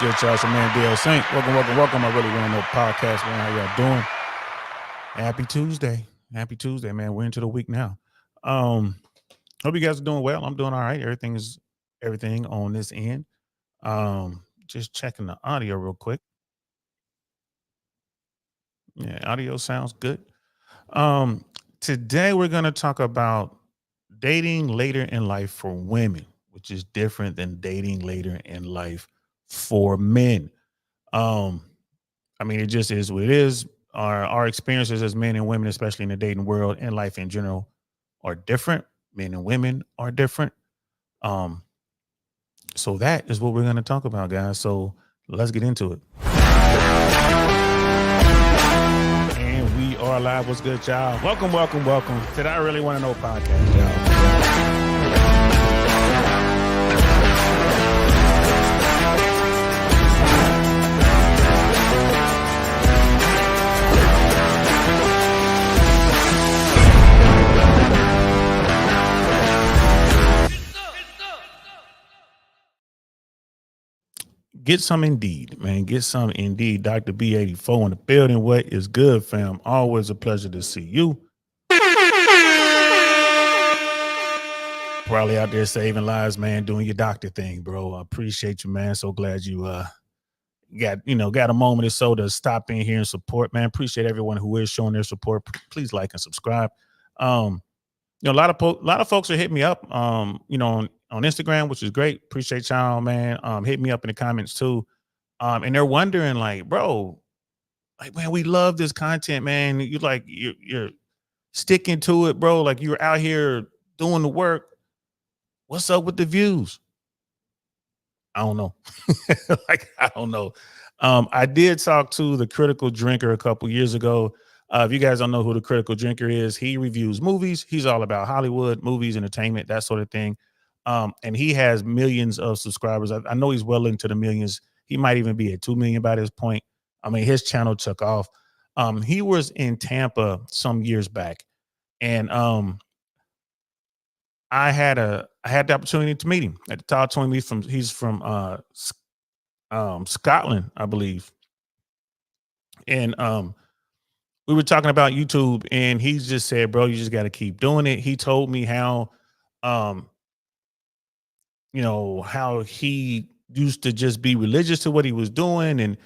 good, y'all? It's your man, DL Saint. Welcome. I really want to know podcast, man. How y'all doing? Happy Tuesday. Happy Tuesday, man. We're into the week now. Hope you guys are doing well. I'm doing all right. Everything on this end. Just checking the audio real quick. Yeah, audio sounds good. Today we're going to talk about dating later in life for women, which is different than dating later in life for men. I mean, it just is what it is. Our experiences as men and women, especially in the dating world and life in general, are different. Men and women are different. So that is what we're going to talk about, guys. So let's get into it. And we are live. What's good, y'all? Welcome to the I Really Want to Know podcast, y'all. Get some indeed, man. Get some indeed. Dr. B84 in the building. What is good, fam? Always a pleasure to see you. Probably out there saving lives, man, doing your doctor thing, bro. I appreciate you, man. So glad you got a moment or so to stop in here and support, man. Appreciate everyone who is showing their support. Please like and subscribe. A lot of folks are hitting me up, on Instagram, which is great. Appreciate y'all, man. Hit me up in the comments too. And they're wondering, like, bro, like, man, we love this content, man. You're sticking to it, bro. Like, you're out here doing the work. What's up with the views? I don't know. I don't know. I did talk to the Critical Drinker a couple years ago. If you guys don't know who the Critical Drinker is, he reviews movies. He's all about Hollywood, movies, entertainment, that sort of thing. And he has millions of subscribers. I know he's well into the millions. He might even be at 2 million by this point. I mean, his channel took off. He was in Tampa some years back, and I had the opportunity to meet him at the talk to him. He's from Scotland, I believe. And we were talking about YouTube, and he just said, bro, you just got to keep doing it. He told me how he used to just be religious to what he was doing. And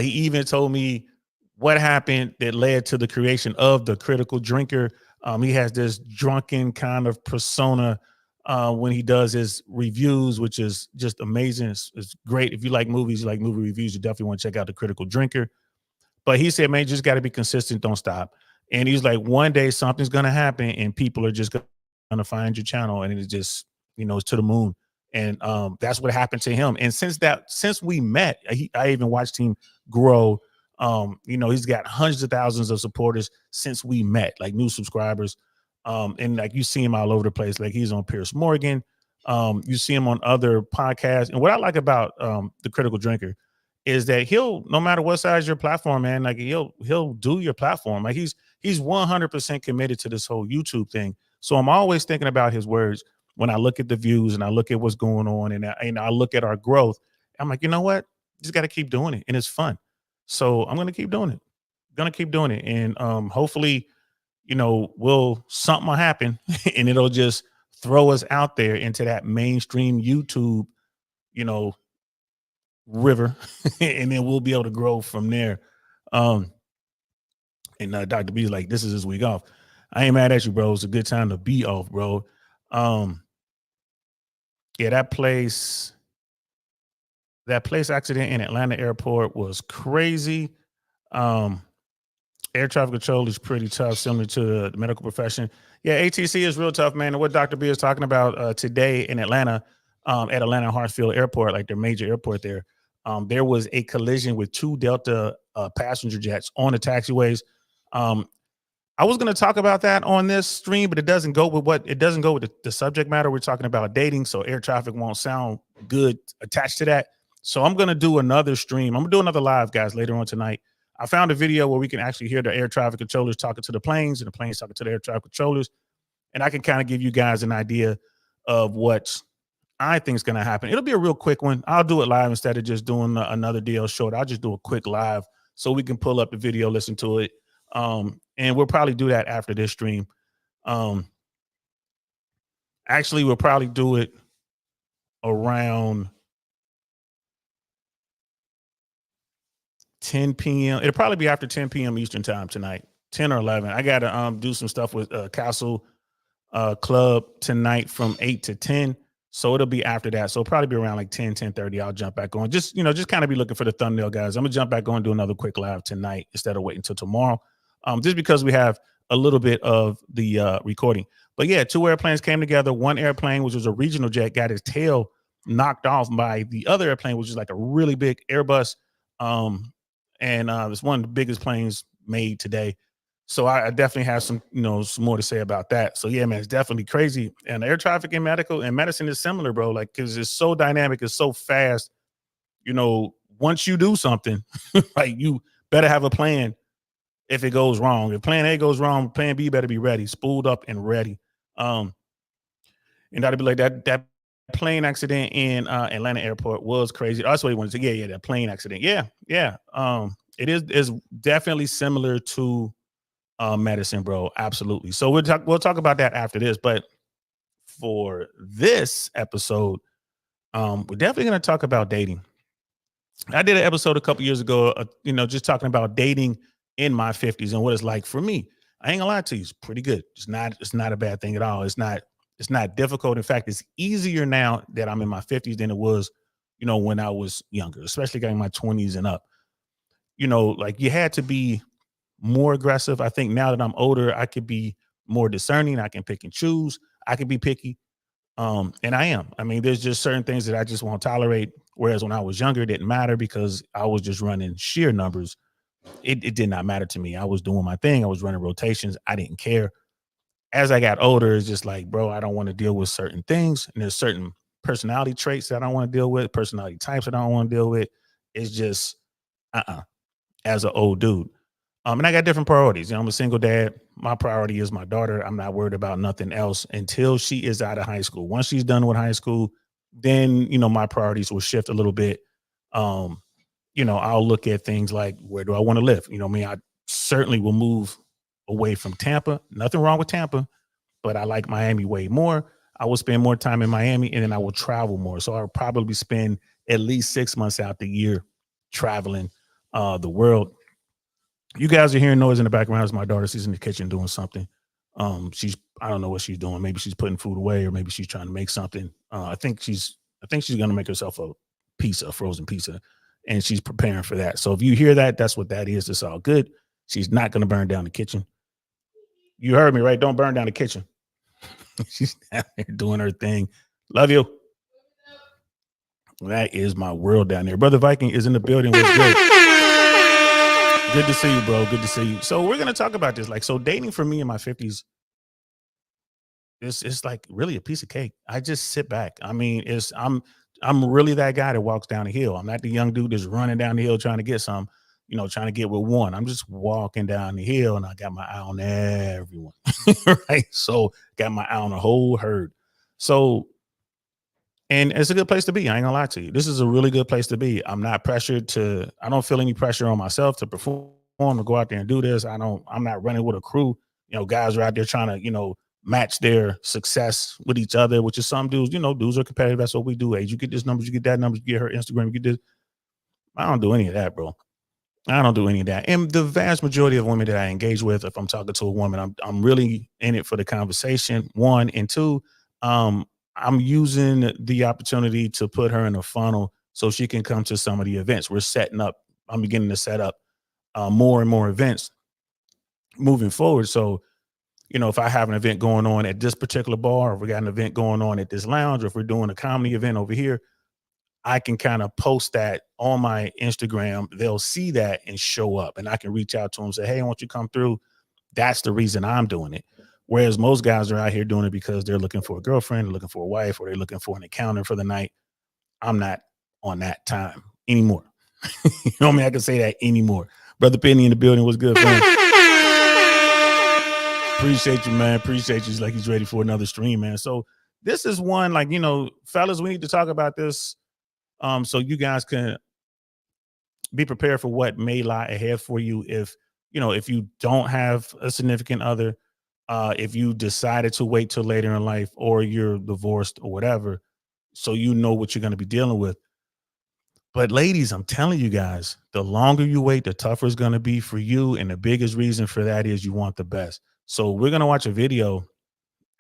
he even told me what happened that led to the creation of the Critical Drinker. He has this drunken kind of persona when he does his reviews, which is just amazing. It's great. If you like movies, you like movie reviews, you definitely want to check out the Critical Drinker. But he said, man, you just got to be consistent. Don't stop. And he's like, one day something's going to happen and people are just going to find your channel. And it just, it's to the moon. And that's what happened to him. And since we met, I even watched him grow. He's got hundreds of thousands of supporters since we met, like new subscribers. And like you see him all over the place. Like he's on Piers Morgan. You see him on other podcasts. And what I like about the Critical Drinker is that he'll, no matter what size your platform, man, like he'll do your platform. Like he's 100% committed to this whole YouTube thing. So I'm always thinking about his words when I look at the views and I look at what's going on and I look at our growth. I'm like, you know what? Just got to keep doing it. And it's fun. So I'm going to keep doing it. And hopefully, something will happen and it'll just throw us out there into that mainstream YouTube, river, and then we'll be able to grow from there. And Dr. B's like, this is his week off. I ain't mad at you, bro. It's a good time to be off, bro. That place accident in Atlanta airport was crazy. Air traffic control is pretty tough, similar to the medical profession. Yeah, ATC is real tough, man. And what Dr. B is talking about today in Atlanta, at Atlanta Hartsfield Airport, like their major airport there, there was a collision with 2 Delta passenger jets on the taxiways. I was going to talk about that on this stream, but it doesn't go with the subject matter. We're talking about dating, so air traffic won't sound good attached to that. So I'm going to do another stream. I'm going to do another live, guys, later on tonight. I found a video where we can actually hear the air traffic controllers talking to the planes and the planes talking to the air traffic controllers. And I can kind of give you guys an idea of what I think is going to happen. It'll be a real quick one. I'll do it live instead of just doing another DL short. I'll just do a quick live so we can pull up the video, listen to it. And we'll probably do that after this stream. Um, Actually, we'll probably do it around 10 p.m. It'll probably be after 10 p.m. Eastern time tonight, 10 or 11. I got to do some stuff with Castle Club tonight from 8 to 10. So it'll be after that. So it'll probably be around like 10:30. I'll jump back on. Just kind of be looking for the thumbnail, guys. I'm gonna jump back on and do another quick live tonight instead of waiting until tomorrow. Just because we have a little bit of the recording. But yeah, two airplanes came together. One airplane, which was a regional jet, got his tail knocked off by the other airplane, which is like a really big Airbus. And it's one of the biggest planes made today. So I definitely have some more to say about that. So yeah, man, it's definitely crazy. And air traffic and medicine is similar, bro. Like, because it's so dynamic, it's so fast. Once you do something, like, you better have a plan if it goes wrong. If plan A goes wrong, plan B better be ready, spooled up and ready. And that'd be like that plane accident in Atlanta airport was crazy. That's what he wanted to say. Yeah, that plane accident. Yeah. It is definitely similar to medicine, bro. Absolutely. So we'll talk about that after this. But for this episode, we're definitely going to talk about dating. I did an episode a couple years ago, just talking about dating in my 50s and what it's like for me. I ain't gonna lie to you, it's pretty good. It's not a bad thing at all. It's not difficult. In fact, it's easier now that I'm in my 50s than it was, when I was younger, especially getting my 20s and up. Like, you had to be more aggressive. I think now that I'm older, I could be more discerning. I can pick and choose. I can be picky. And I am. I mean, there's just certain things that I just won't tolerate. Whereas when I was younger, it didn't matter because I was just running sheer numbers. It did not matter to me. I was doing my thing. I was running rotations. I didn't care. As I got older, it's just like, bro, I don't want to deal with certain things. And there's certain personality traits that I don't want to deal with, personality types that I don't want to deal with. It's just, as an old dude. And I got different priorities. I'm a single dad. My priority is my daughter. I'm not worried about nothing else until she is out of high school. Once she's done with high school, then, my priorities will shift a little bit. I'll look at things like, where do I want to live? I certainly will move away from Tampa. Nothing wrong with Tampa, but I like Miami way more. I will spend more time in Miami, and then I will travel more. So I'll probably spend at least 6 months out the year traveling the world. You guys are hearing noise in the background. It's my daughter. She's in the kitchen doing something. I don't know what she's doing. Maybe she's putting food away, or maybe she's trying to make something. I think she's going to make herself a frozen pizza, and she's preparing for that. So if you hear that, that's what that is. It's all good. She's not going to burn down the kitchen. You heard me, right? Don't burn down the kitchen. She's out there doing her thing. Love you. That is my world down there. Brother Viking is in the building. What's good? Good to see you, bro. Good to see you. So we're going to talk about this. Like, so dating for me in my 50s, it's like really a piece of cake. I just sit back. I mean, I'm really that guy that walks down the hill. I'm not the young dude that's running down the hill trying to get some, trying to get with one. I'm just walking down the hill, and I got my eye on everyone. Right. So got my eye on the whole herd. So, and it's a good place to be. I ain't gonna lie to you. This is a really good place to be. I'm not pressured I don't feel any pressure on myself to perform or go out there and do this. I'm not running with a crew. Guys are out there trying to, match their success with each other, which is some dudes, dudes are competitive. That's what we do. Hey, you get this numbers, you get that numbers, you get her Instagram, you get this. I don't do any of that, bro. I don't do any of that. And the vast majority of women that I engage with, if I'm talking to a woman, I'm really in it for the conversation, one. And two, I'm using the opportunity to put her in a funnel so she can come to some of the events. I'm beginning to set up more and more events moving forward. So, if I have an event going on at this particular bar, or if we got an event going on at this lounge, or if we're doing a comedy event over here, I can kind of post that on my Instagram. They'll see that and show up, and I can reach out to them and say, hey, I want you to come through. That's the reason I'm doing it. Whereas most guys are out here doing it because they're looking for a girlfriend, they're looking for a wife, or they're looking for an encounter for the night. I'm not on that time anymore. I can say that anymore. Brother Penny in the building. Was good, friend. Appreciate you, man. Appreciate you. It's like he's ready for another stream, man. So this is one, like, fellas, we need to talk about this, so you guys can be prepared for what may lie ahead for you if if you don't have a significant other, if you decided to wait till later in life, or you're divorced or whatever, so you know what you're going to be dealing with. But ladies, I'm telling you guys, the longer you wait, the tougher it's going to be for you, and the biggest reason for that is you want the best. So we're going to watch a video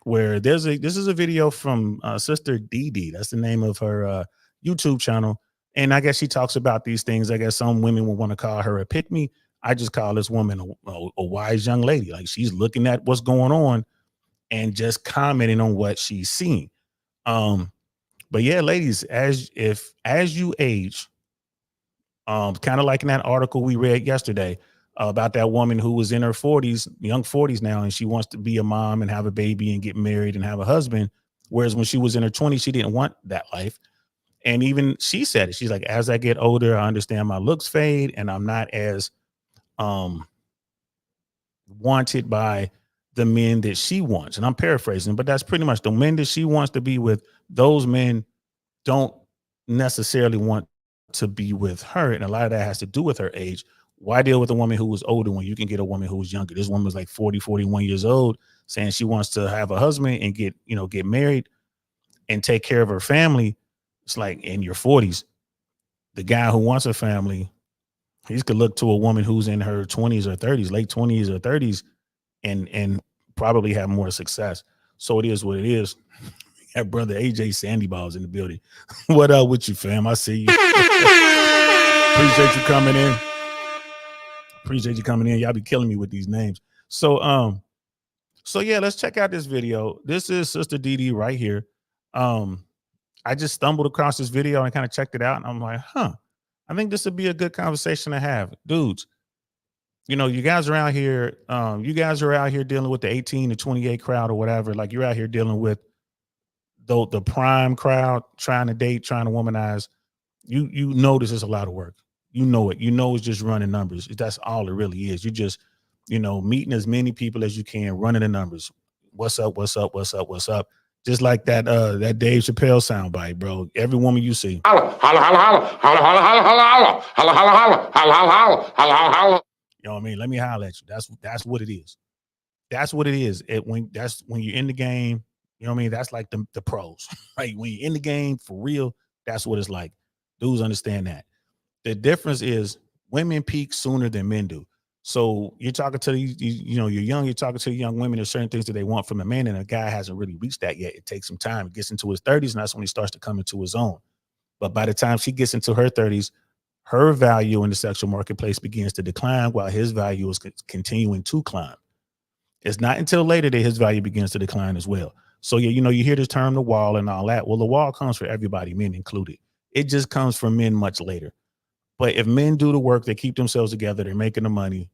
where this is a video from Sister Dee. That's the name of her YouTube channel. And I guess she talks about these things. I guess some women will want to call her a pick me. I just call this woman a wise young lady. Like, she's looking at what's going on and just commenting on what she's seeing. But yeah, ladies, as you age, kind of like in that article we read yesterday about that woman who was in her 40s, young 40s now, and she wants to be a mom and have a baby and get married and have a husband. Whereas when she was in her 20s, she didn't want that life. And even she said it. She's like, as I get older, I understand my looks fade and I'm not as um wanted by the men that she wants. And I'm paraphrasing, but that's pretty much the men that she wants to be with. Those men don't necessarily want to be with her. And a lot of that has to do with her age. Why deal with a woman who was older when you can get a woman who was younger? This woman was like 40, 41 years old, saying she wants to have a husband and get married and take care of her family. It's like, in your 40s, the guy who wants a family, he's could look to a woman who's in her 20s or 30s, late 20s or 30s, and probably have more success. So it is what it is. That brother AJ Sandy Balls in the building. What up with you, fam? I see you. Appreciate you coming in. Appreciate you coming in. Y'all be killing me with these names. So yeah, let's check out this video. This is Sister Dee right here. I just stumbled across this video and kind of checked it out, and I'm like, I think this would be a good conversation to have. Dudes, you guys are out here, dealing with the 18 to 28 crowd or whatever. Like, you're out here dealing with the prime crowd, trying to date, trying to womanize. You know this is a lot of work. You know it. It's just running numbers. That's all it really is. You just, meeting as many people as you can, running the numbers. What's up? What's up? What's up? What's up? Just like that Dave Chappelle soundbite, bro. Every woman you see. Holla, holla, holla, holla, holla, holla, holla, holla, holla, holla, holla, holla, holla, holla. You know what I mean? Let me holler at you. That's what it is. That's what it is. That's when you're in the game. You know what I mean? That's like the pros. Right? When you're in the game for real, that's what it's like. Dudes understand that. The difference is women peak sooner than men do. So you're talking to you're young, you're talking to young women. There's certain things that they want from a man, and a guy hasn't really reached that yet. It takes some time. It gets into his 30s, and that's when he starts to come into his own. But by the time she gets into her 30s, her value in the sexual marketplace begins to decline while his value is continuing to climb. It's not until later that his value begins to decline as well. So yeah, you hear this term, the wall and all that. Well, the wall comes for everybody, men included. It just comes for men much later. But if men do the work, they keep themselves together, they're making the money.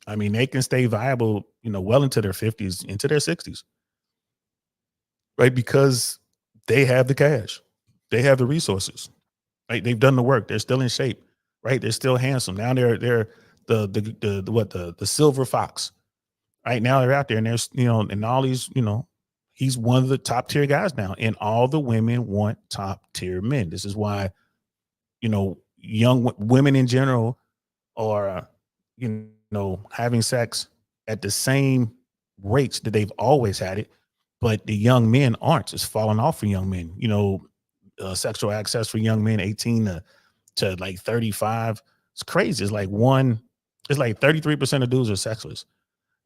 I mean, they can stay viable, well into their 50s, into their 60s, right? Because they have the cash, they have the resources, right? They've done the work, they're still in shape, right? They're still handsome. Now they're the silver fox, right? Now they're out there, and there's and all these, he's one of the top tier guys now, and all the women want top tier men. This is why, young women in general are, having sex at the same rates that they've always had it, but the young men aren't. It's falling off for young men. Sexual access for young men 18 to like 35. It's crazy. It's like 33% of dudes are sexless,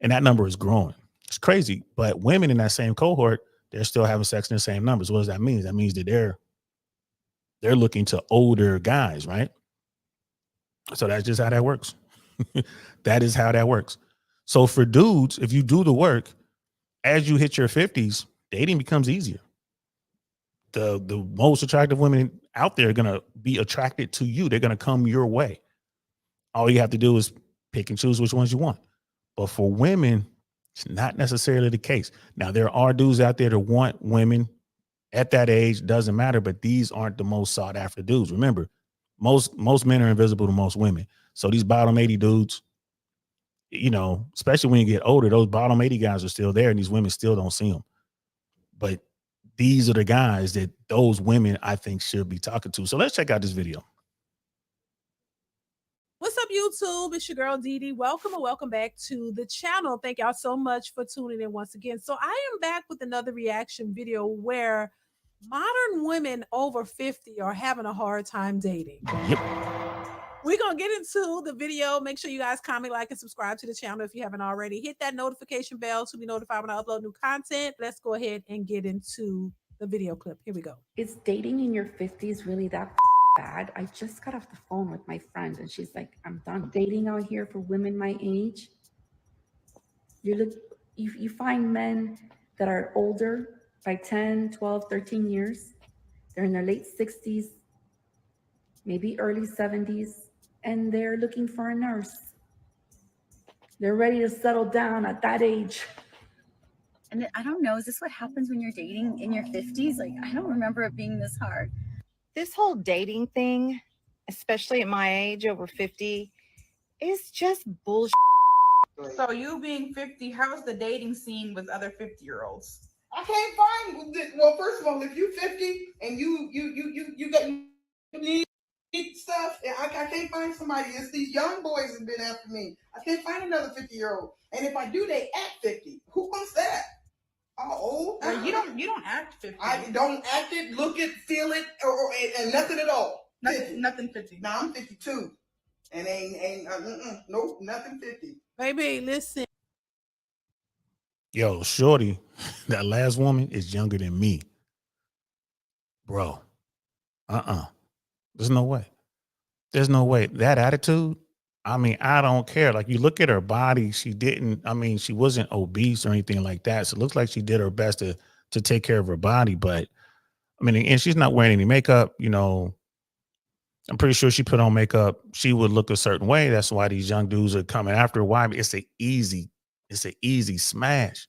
and that number is growing. It's crazy. But women in that same cohort, they're still having sex in the same numbers. What does that mean? That means that they're looking to older guys, right? So that's just how that works. That is how that works. So for dudes, if you do the work, as you hit your 50s, dating becomes easier. The most attractive women out there are going to be attracted to you. They're going to come your way. All you have to do is pick and choose which ones you want. But for women, it's not necessarily the case. Now, there are dudes out there that want women at that age, doesn't matter, but these aren't the most sought after dudes. Remember, most men are invisible to most women. So these bottom 80 dudes, especially when you get older, those bottom 80 guys are still there, and these women still don't see them. But these are the guys that those women I think should be talking to. So let's check out this video. What's up, YouTube? It's your girl Dee Dee. Welcome and welcome back to the channel. Thank y'all so much for tuning in once again. So I am back with another reaction video where modern women over 50 are having a hard time dating. Yep. We're going to get into the video. Make sure you guys comment, like, and subscribe to the channel if you haven't already. Hit that notification bell to be notified when I upload new content. Let's go ahead and get into the video clip. Here we go. Is dating in your 50s really that bad? I just got off the phone with my friend and she's like, I'm done dating out here for women my age. You find men that are older by 10, 12, 13 years. They're in their late 60s, maybe early 70s, and they're looking for a nurse. They're ready to settle down at that age. And I don't know, is this what happens when you're dating in your 50s? Like, I don't remember it being this hard. This whole dating thing, especially at my age, over 50, is just bullshit. So you being 50, how's the dating scene with other 50-year-olds? I can't find. Well, first of all, if you're 50 and you got stuff, I can't find somebody. It's these young boys have been after me. I can't find another 50-year-old. And if I do, they act 50. Who wants that? Oh, Well, you don't act 50. I don't act it, look it, feel it, and nothing at all. Nothing 50. Now I'm 52, and nope, nothing 50. Baby, listen. Yo, shorty, that last woman is younger than me. Bro, there's no way. There's no way. That attitude, I mean, I don't care. Like, you look at her body, she wasn't obese or anything like that. So it looks like she did her best to take care of her body. But, I mean, and she's not wearing any makeup, you know. I'm pretty sure she put on makeup, she would look a certain way. That's why these young dudes are coming after her. Why? It's an easy smash.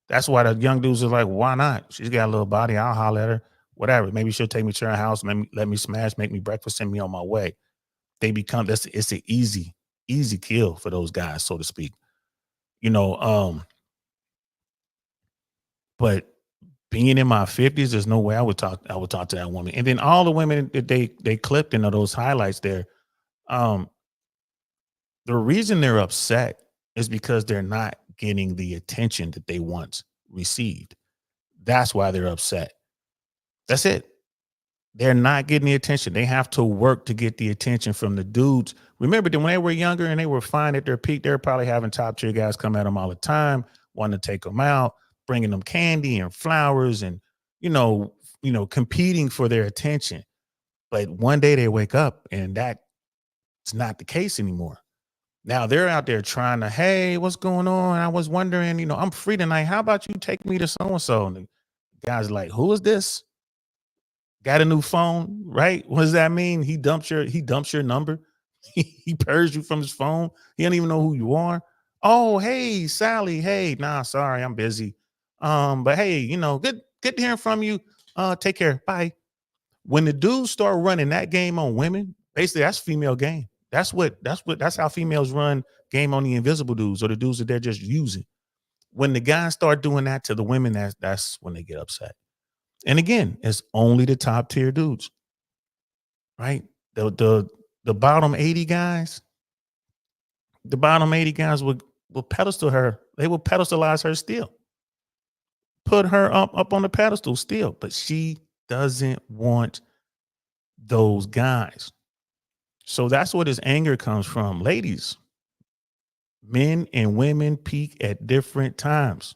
That's why the young dudes are like, why not? She's got a little body. I'll holler at her. Whatever. Maybe she'll take me to her house, let me smash, make me breakfast, send me on my way. It's an easy kill for those guys, so to speak. You know, but being in my 50s, there's no way I would talk to that woman. And then all the women that they clipped into those highlights there, the reason they're upset is because they're not getting the attention that they once received. That's why they're upset. That's it. They're not getting the attention. They have to work to get the attention from the dudes. Remember that when they were younger and they were fine at their peak, they're probably having top tier guys come at them all the time, wanting to take them out, bringing them candy and flowers and, you know, competing for their attention. But one day they wake up and that's not the case anymore. Now they're out there trying to, hey, what's going on? I was wondering, I'm free tonight. How about you take me to so-and-so? And the guy's like, who is this? Got a new phone, right? What does that mean? He dumps your number. He purged you from his phone. He don't even know who you are. Oh, hey, Sally. Hey, nah, sorry, I'm busy. But hey, good hearing from you. Take care. Bye. When the dudes start running that game on women, basically that's female game. That's how females run game on the invisible dudes or the dudes that they're just using. When the guys start doing that to the women, that's when they get upset. And again, it's only the top tier dudes, right? The bottom 80 guys, will pedestal her. They will pedestalize her still. Put her up on the pedestal still, but she doesn't want those guys. So that's where this anger comes from. Ladies, men and women peak at different times.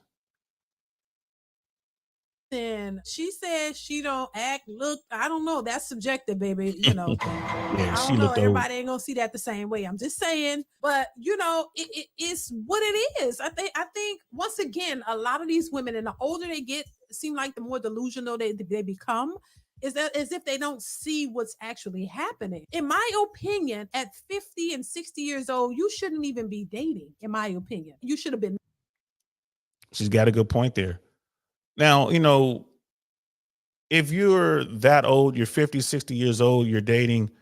And she says she don't look, I don't know. That's subjective, baby. Yeah, I don't know. Everybody ain't gonna see that the same way. I'm just saying, but it's what it is. I think once again, a lot of these women, and the older they get, it seem like the more delusional they become. Is that as if they don't see what's actually happening. In my opinion, at 50 and 60 years old, you shouldn't even be dating. In my opinion, you should have been. She's got a good point there. Now, if you're that old, you're 50, 60 years old, you're dating,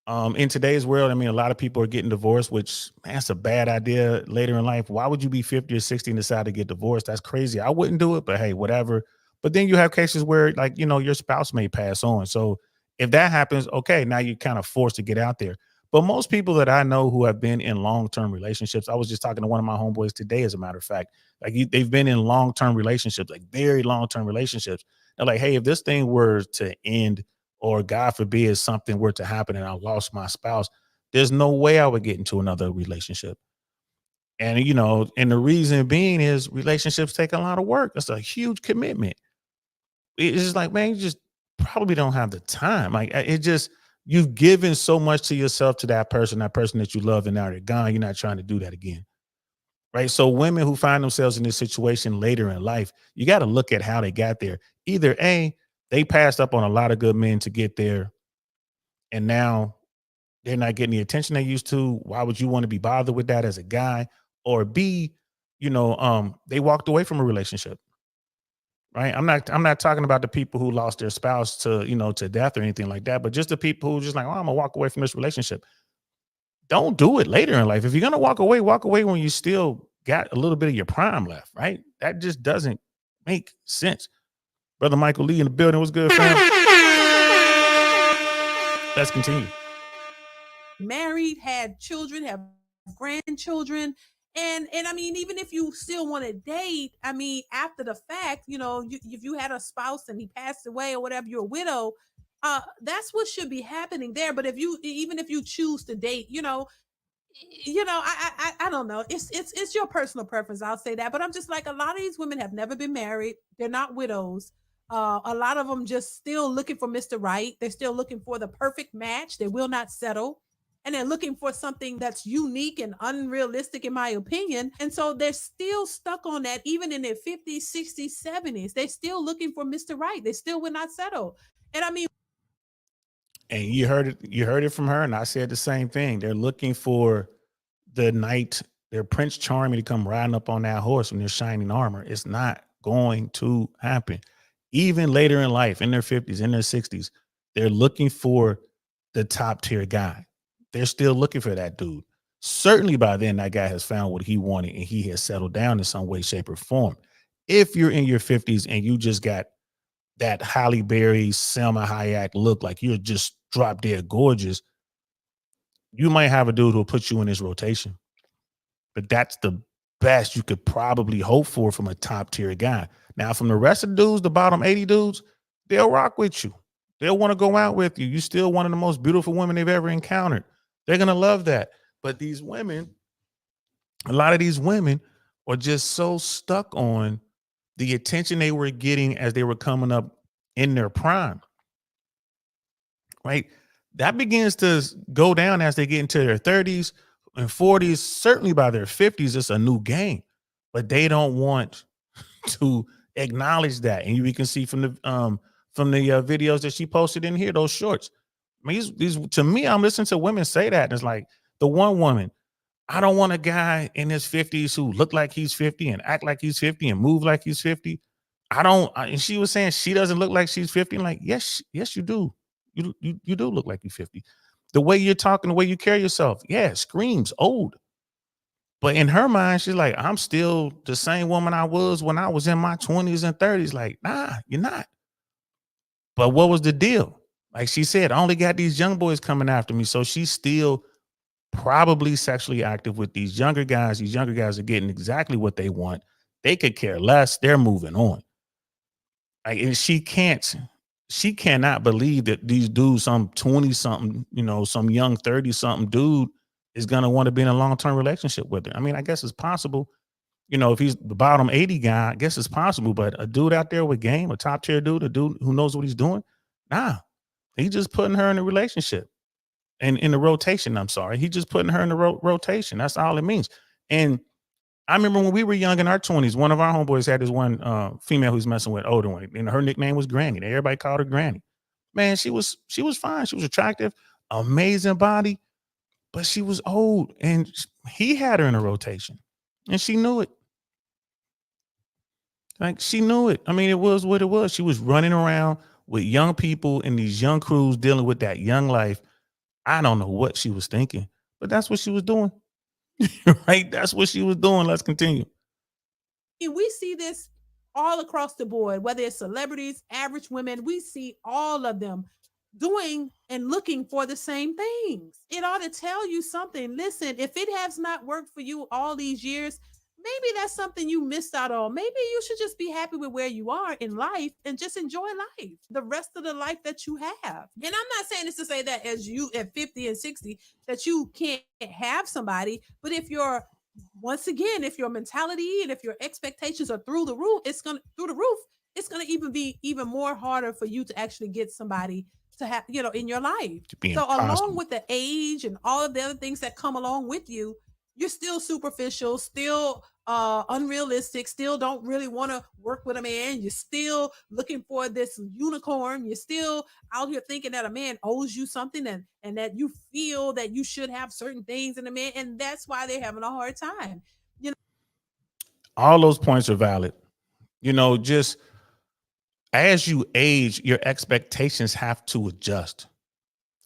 in today's world, I mean, a lot of people are getting divorced, which, man, that's a bad idea later in life. Why would you be 50 or 60 and decide to get divorced? That's crazy. I wouldn't do it, but hey, whatever. But then you have cases where, like, your spouse may pass on. So if that happens, okay, now you're kind of forced to get out there. But most people that I know who have been in long-term relationships, I was just talking to one of my homeboys today, as a matter of fact, like they've been in long-term relationships, like very long-term relationships. They're like, hey, if this thing were to end, or God forbid something were to happen and I lost my spouse, there's no way I would get into another relationship. And and the reason being is relationships take a lot of work. That's a huge commitment. It's just like, man, you just probably don't have the time. Like, it just, you've given so much to yourself, to that person that you love, and now they're gone. You're not trying to do that again. Right. So women who find themselves in this situation later in life, you got to look at how they got there. Either A, they passed up on a lot of good men to get there, and now they're not getting the attention they used to. Why would you want to be bothered with that as a guy? Or B, they walked away from a relationship. Right. I'm not talking about the people who lost their spouse to death or anything like that, but just the people who just like, oh, I'm gonna walk away from this relationship. Don't do it later in life. If you're gonna walk away when you still got a little bit of your prime left, right? That just doesn't make sense. Brother Michael Lee in the building. What's good, fam? Let's continue. Married, had children, have grandchildren. And I mean, even if you still want to date, I mean, after the fact, if you had a spouse and he passed away or whatever, you're a widow, that's what should be happening there. But even if you choose to date, I don't know. It's your personal preference. I'll say that. But I'm just like, a lot of these women have never been married. They're not widows. A lot of them just still looking for Mr. Right. They're still looking for the perfect match. They will not settle. And they're looking for something that's unique and unrealistic, in my opinion. And so they're still stuck on that, even in their 50s, 60s, 70s. They're still looking for Mr. Right. They still will not settle. And I mean, and you heard it from her, and I said the same thing. They're looking for the knight, their Prince Charming, to come riding up on that horse in their shining armor. It's not going to happen. Even later in life, in their 50s, in their 60s, they're looking for the top tier guy. They're still looking for that dude. Certainly by then, that guy has found what he wanted and he has settled down in some way, shape, or form. If you're in your 50s and you just got that Halle Berry, Selma Hayek look, like you're just drop dead gorgeous, you might have a dude who'll put you in his rotation. But that's the best you could probably hope for from a top tier guy. Now, from the rest of the dudes, the bottom 80 dudes, they'll rock with you. They'll want to go out with you. You're still one of the most beautiful women they've ever encountered. They're going to love that. But these women, a lot of these women are just so stuck on the attention they were getting as they were coming up in their prime, right? That begins to go down as they get into their 30s and 40s. Certainly by their 50s, it's a new game, but they don't want to acknowledge that. And you can see from the videos that she posted in here, those shorts. I mean, these to me, I'm listening to women say that, and it's like, the one woman, I don't want a guy in his 50s who look like he's 50 and act like he's 50 and move like he's 50. And she was saying she doesn't look like she's 50. I'm like, yes, you do. You do look like you're 50. The way you're talking, the way you carry yourself, yeah, screams old. But in her mind, she's like, I'm still the same woman I was when I was in my 20s and 30s. Like, nah, you're not. But what was the deal? Like she said, I only got these young boys coming after me. So she's still probably sexually active with these younger guys. These younger guys are getting exactly what they want. They could care less. They're moving on. Like, and she cannot believe that these dudes, some 20 something, some young 30 something dude is going to want to be in a long-term relationship with her. I mean, I guess it's possible, if he's the bottom 80 guy, I guess it's possible, but a dude out there with game, a top tier dude, a dude who knows what he's doing, nah, he's just putting her in a relationship and in the rotation. I'm sorry. He's just putting her in the rotation. That's all it means. And I remember when we were young in our 20s, one of our homeboys had this one female who's messing with, older one, and her nickname was Granny. Everybody called her Granny. Man, she was fine. She was attractive, amazing body, but she was old, and he had her in a rotation, and she knew it. Like, she knew it. I mean, it was what it was. She was running around with young people in these young crews dealing with that young life. I don't know what she was thinking, but that's what she was doing. Right? That's what she was doing. Let's continue. we see this all across the board, whether it's celebrities, average women, we see all of them doing and looking for the same things. It ought to tell you something. Listen, if it has not worked for you all these years, maybe that's something you missed out on. Maybe you should just be happy with where you are in life and just enjoy life, the rest of the life that you have. And I'm not saying this to say that as you at 50 and 60 that you can't have somebody, but if you're once again, if your mentality and if your expectations are through the roof, it's gonna even be even more harder for you to actually get somebody to have, in your life. So along with the age and all of the other things that come along with you, you're still superficial, still unrealistic, still don't really want to work with a man. You're still looking for this unicorn. You're still out here thinking that a man owes you something and that you feel that you should have certain things in a man. And that's why they're having a hard time. All those points are valid. Just as you age, your expectations have to adjust.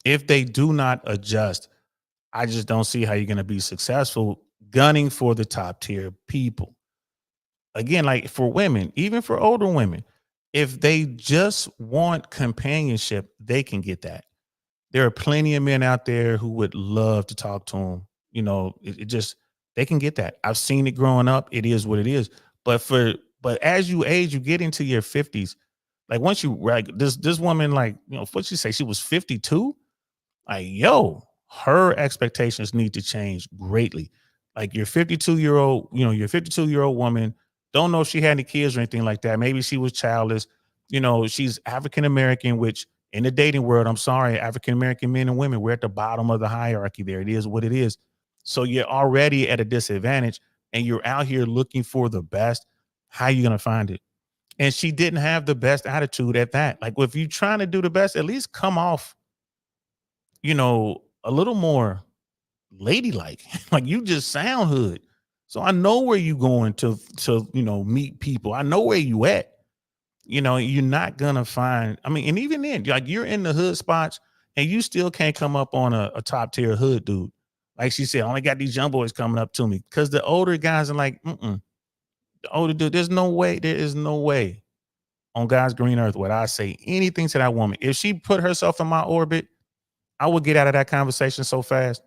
If they do not adjust, I just don't see how you're going to be successful gunning for the top tier people. Again, like for women, even for older women, if they just want companionship, they can get that. There are plenty of men out there who would love to talk to them. It just, they can get that. I've seen it growing up. It is what it is. But as you age, you get into your 50s. Like once you, like this woman, like, what she say? She was 52. Like, her expectations need to change greatly. Like your 52-year-old, your 52-year-old woman, don't know if she had any kids or anything like that. Maybe she was childless. She's African-American, which in the dating world, I'm sorry, African-American men and women, we're at the bottom of the hierarchy there. It is what it is. So you're already at a disadvantage and you're out here looking for the best. How are you going to find it? And she didn't have the best attitude at that. Like if you're trying to do the best, at least come off, a little more ladylike. Like you just sound hood. So I know where you going to meet people. I know where you at. You're not gonna find. I mean, and even then, like you're in the hood spots, and you still can't come up on a top tier hood dude. Like she said, I only got these young boys coming up to me because the older guys are like, the older dude. There is no way on God's green earth would I say anything to that woman. If she put herself in my orbit, I would get out of that conversation so fast.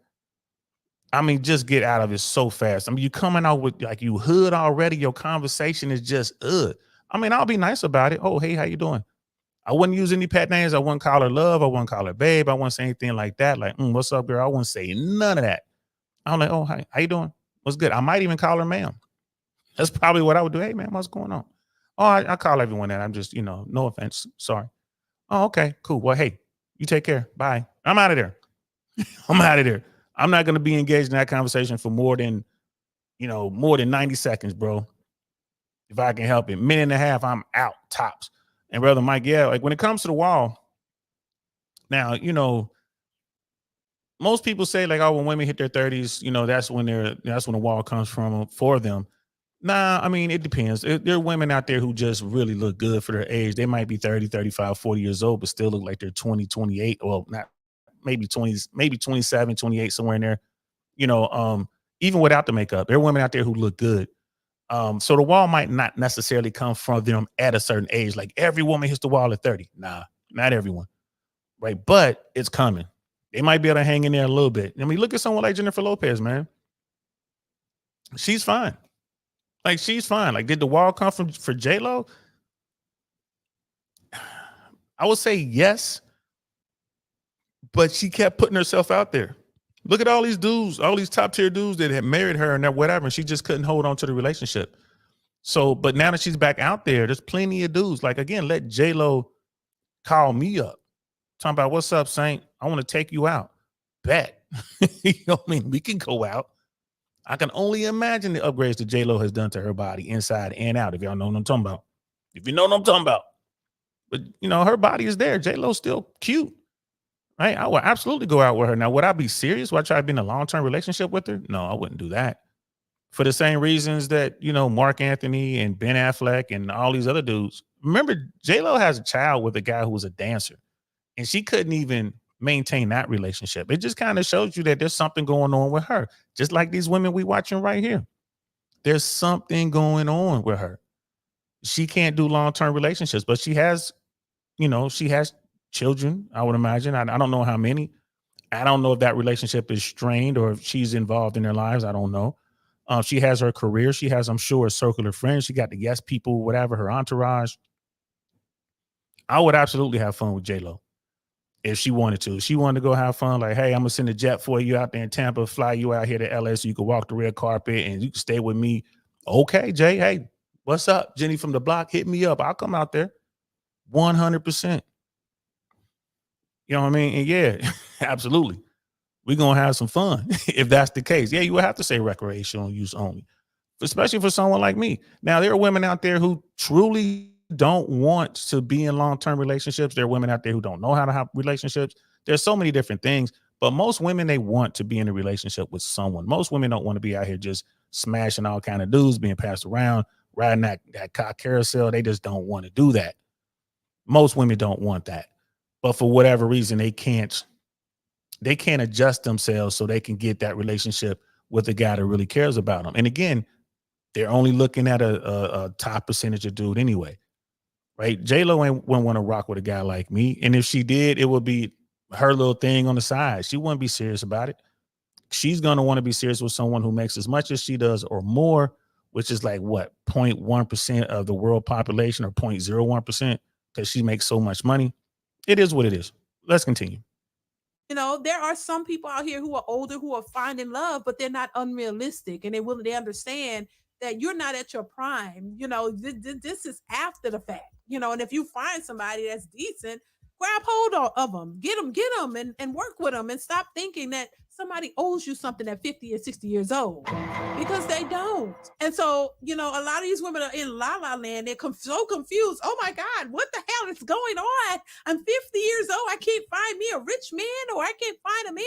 I mean, just get out of it so fast. I mean, you coming out with like you hood already. Your conversation is just I mean, I'll be nice about it. Oh, hey, how you doing? I wouldn't use any pet names. I wouldn't call her love. I wouldn't call her babe. I wouldn't say anything like that. Like, what's up, girl? I wouldn't say none of that. I'm like, oh, hi, how you doing? What's good? I might even call her ma'am. That's probably what I would do. Hey, man, what's going on? Oh, I call everyone that. I'm just, no offense. Sorry. Oh, okay, cool. Well, hey, you take care. Bye. I'm out of there. I'm out of there. I'm not going to be engaged in that conversation for more than 90 seconds, bro. If I can help it. Minute and a half, I'm out tops. And brother Mike, yeah, like when it comes to the wall, now, most people say like, oh, when women hit their 30s, that's when the wall comes from for them. Nah, I mean, it depends. There are women out there who just really look good for their age. They might be 30, 35, 40 years old, but still look like they're 20, 28. Well, not maybe 20s, maybe 27, 28, somewhere in there. Even without the makeup, there are women out there who look good. So the wall might not necessarily come from them at a certain age. Like every woman hits the wall at 30. Nah, not everyone. Right. But it's coming. They might be able to hang in there a little bit. I mean, look at someone like Jennifer Lopez, man. She's fine. Like, she's fine. Like, did the wall come for J-Lo? I would say yes, but she kept putting herself out there. Look at all these dudes, all these top tier dudes that had married her and that whatever, and she just couldn't hold on to the relationship. So, but now that she's back out there, there's plenty of dudes. Like, again, let J-Lo call me up. Talking about, what's up, Saint? I want to take you out. Bet. I mean, we can go out. I can only imagine the upgrades that J-Lo has done to her body inside and out, if y'all know what I'm talking about. If you know what I'm talking about. But, her body is there. J-Lo's still cute. Right? I would absolutely go out with her. Now, would I be serious? Would I try to be in a long-term relationship with her? No, I wouldn't do that. For the same reasons that, Mark Anthony and Ben Affleck and all these other dudes. Remember, J-Lo has a child with a guy who was a dancer. And she couldn't even maintain that relationship. It just kind of shows you that there's something going on with her. Just like these women we watching right here. There's something going on with her. She can't do long-term relationships, but she has, she has children, I would imagine. I don't know how many. I don't know if that relationship is strained or if she's involved in their lives. I don't know. She has her career. She has, I'm sure, a circle of friends. She got the yes people, whatever, her entourage. I would absolutely have fun with J-Lo if she wanted to. If she wanted to go have fun, like, hey, I'm going to send a jet for you out there in Tampa, fly you out here to LA so you can walk the red carpet and you can stay with me. Okay, Jay, hey, what's up? Jenny from the block, hit me up. I'll come out there 100%. You know what I mean? And yeah, absolutely. We're going to have some fun if that's the case. Yeah, you would have to say recreational use only, especially for someone like me. Now, there are women out there who truly don't want to be in long-term relationships. There are women out there who don't know how to have relationships. There's so many different things, but most women, they want to be in a relationship with someone. Most women don't want to be out here just smashing all kind of dudes, being passed around, riding that cock carousel. They just don't want to do that. Most women don't want that. But for whatever reason, they can't adjust themselves so they can get that relationship with a guy that really cares about them. And again, they're only looking at a top percentage of dude anyway, right? J-Lo wouldn't want to rock with a guy like me. And if she did, it would be her little thing on the side. She wouldn't be serious about it. She's going to want to be serious with someone who makes as much as she does or more, which is like what, 0.1% of the world population or 0.01% because she makes so much money. It is what it is. Let's continue. There are some people out here who are older who are finding love, but they're not unrealistic, and they understand that you're not at your prime. This is after the fact. And if you find somebody that's decent, grab hold of them, get them, and work with them, and stop thinking that somebody owes you something at 50 or 60 years old, because they don't. And so, a lot of these women are in la la land. They're so confused. Oh my God, what the hell is going on? I'm 50 years old. I can't find me a rich man, or I can't find a man,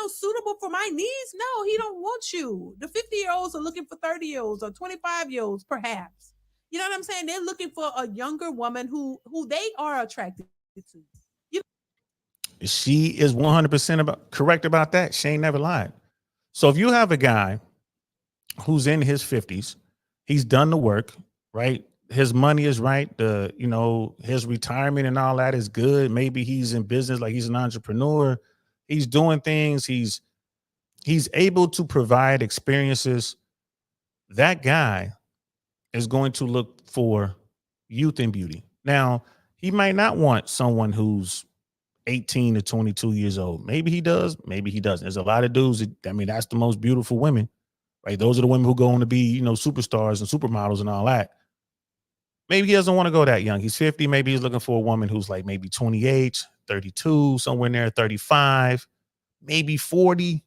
suitable for my needs. No, he don't want you. The 50-year-olds are looking for 30-year-olds or 25-year-olds, perhaps. You know what I'm saying? They're looking for a younger woman who they are attracted to. She is 100% correct about that. She ain't never lied. So if you have a guy who's in his 50s, he's done the work, right? His money is right. His retirement and all that is good. Maybe he's in business, like he's an entrepreneur. He's doing things. He's able to provide experiences. That guy is going to look for youth and beauty. Now, he might not want someone who's 18 to 22 years old. Maybe he does, maybe he doesn't. There's a lot of dudes that's the most beautiful women, right? Those are the women who go on to be, superstars and supermodels and all that. Maybe he doesn't want to go that young. He's 50. Maybe he's looking for a woman who's like maybe 28, 32, somewhere in there, 35, maybe 40,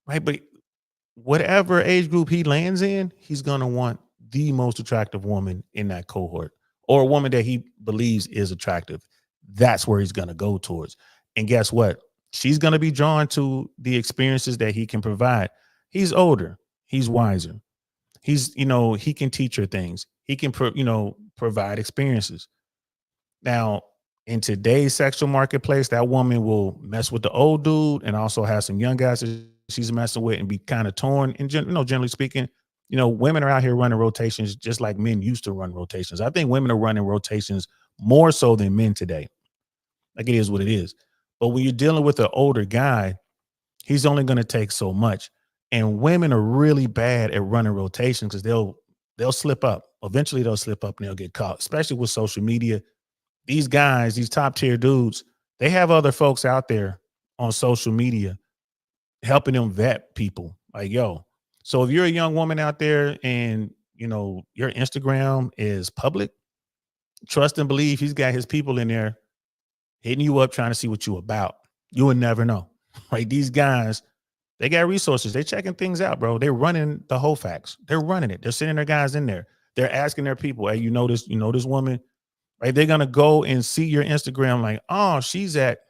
right? But whatever age group he lands in, he's going to want the most attractive woman in that cohort, or a woman that he believes is attractive. That's where he's going to go towards. And guess what? She's going to be drawn to the experiences that he can provide. He's older. He's wiser. He's, he can teach her things. He can, provide experiences. Now, in today's sexual marketplace, that woman will mess with the old dude and also have some young guys that she's messing with and be kind of torn. And, generally speaking, women are out here running rotations just like men used to run rotations. I think women are running rotations more so than men today. Like, it is what it is. But when you're dealing with an older guy, he's only going to take so much. And women are really bad at running rotations because they'll slip up. Eventually they'll slip up and they'll get caught, especially with social media. These guys, these top tier dudes, they have other folks out there on social media helping them vet people. Like, yo, so if you're a young woman out there and, your Instagram is public, trust and believe he's got his people in there hitting you up, trying to see what you about. You would never know. Right? These guys, they got resources. They're checking things out, bro. They're running the whole facts. They're running it. They're sending their guys in there. They're asking their people, hey, this woman, right? They're going to go and see your Instagram like, oh, she's at,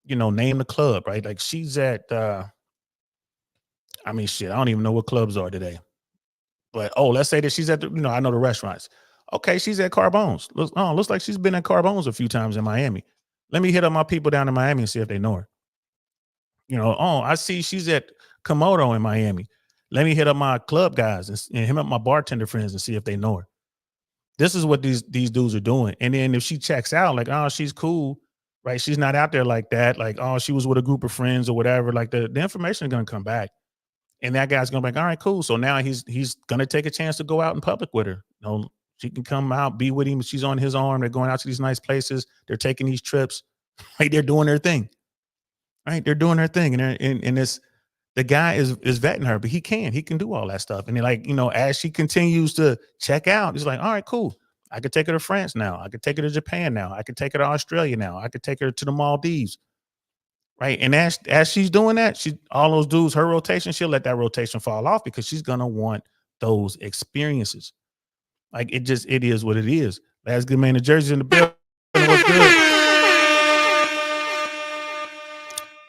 name the club, right? Like she's at, shit, I don't even know what clubs are today. But, let's say that she's at the, I know the restaurants. Okay, she's at Carbone's. Looks like she's been at Carbone's a few times in Miami. Let me hit up my people down in Miami and see if they know her. I see she's at Komodo in Miami. Let me hit up my club guys and hit up my bartender friends and see if they know her. This is what these dudes are doing. And then if she checks out, like, oh, she's cool, right? She's not out there like that. Like, oh, she was with a group of friends or whatever. Like the information is gonna come back. And that guy's gonna be like, all right, cool. So now he's gonna take a chance to go out in public with her. You know, she can come out, be with him. She's on his arm. They're going out to these nice places. They're taking these trips. Right? They're doing their thing. Right? They're doing their thing. And it's the guy is vetting her, but he can do all that stuff. And then, like, you know, as she continues to check out, he's like, all right, cool. I could take her to France now. I could take her to Japan now. I could take her to Australia now. I could take her to the Maldives. Right. And as she's doing that, all those dudes, her rotation, she'll let that rotation fall off because she's gonna want those experiences. Like it is what it is. Last good man in Jersey in the building. What's good?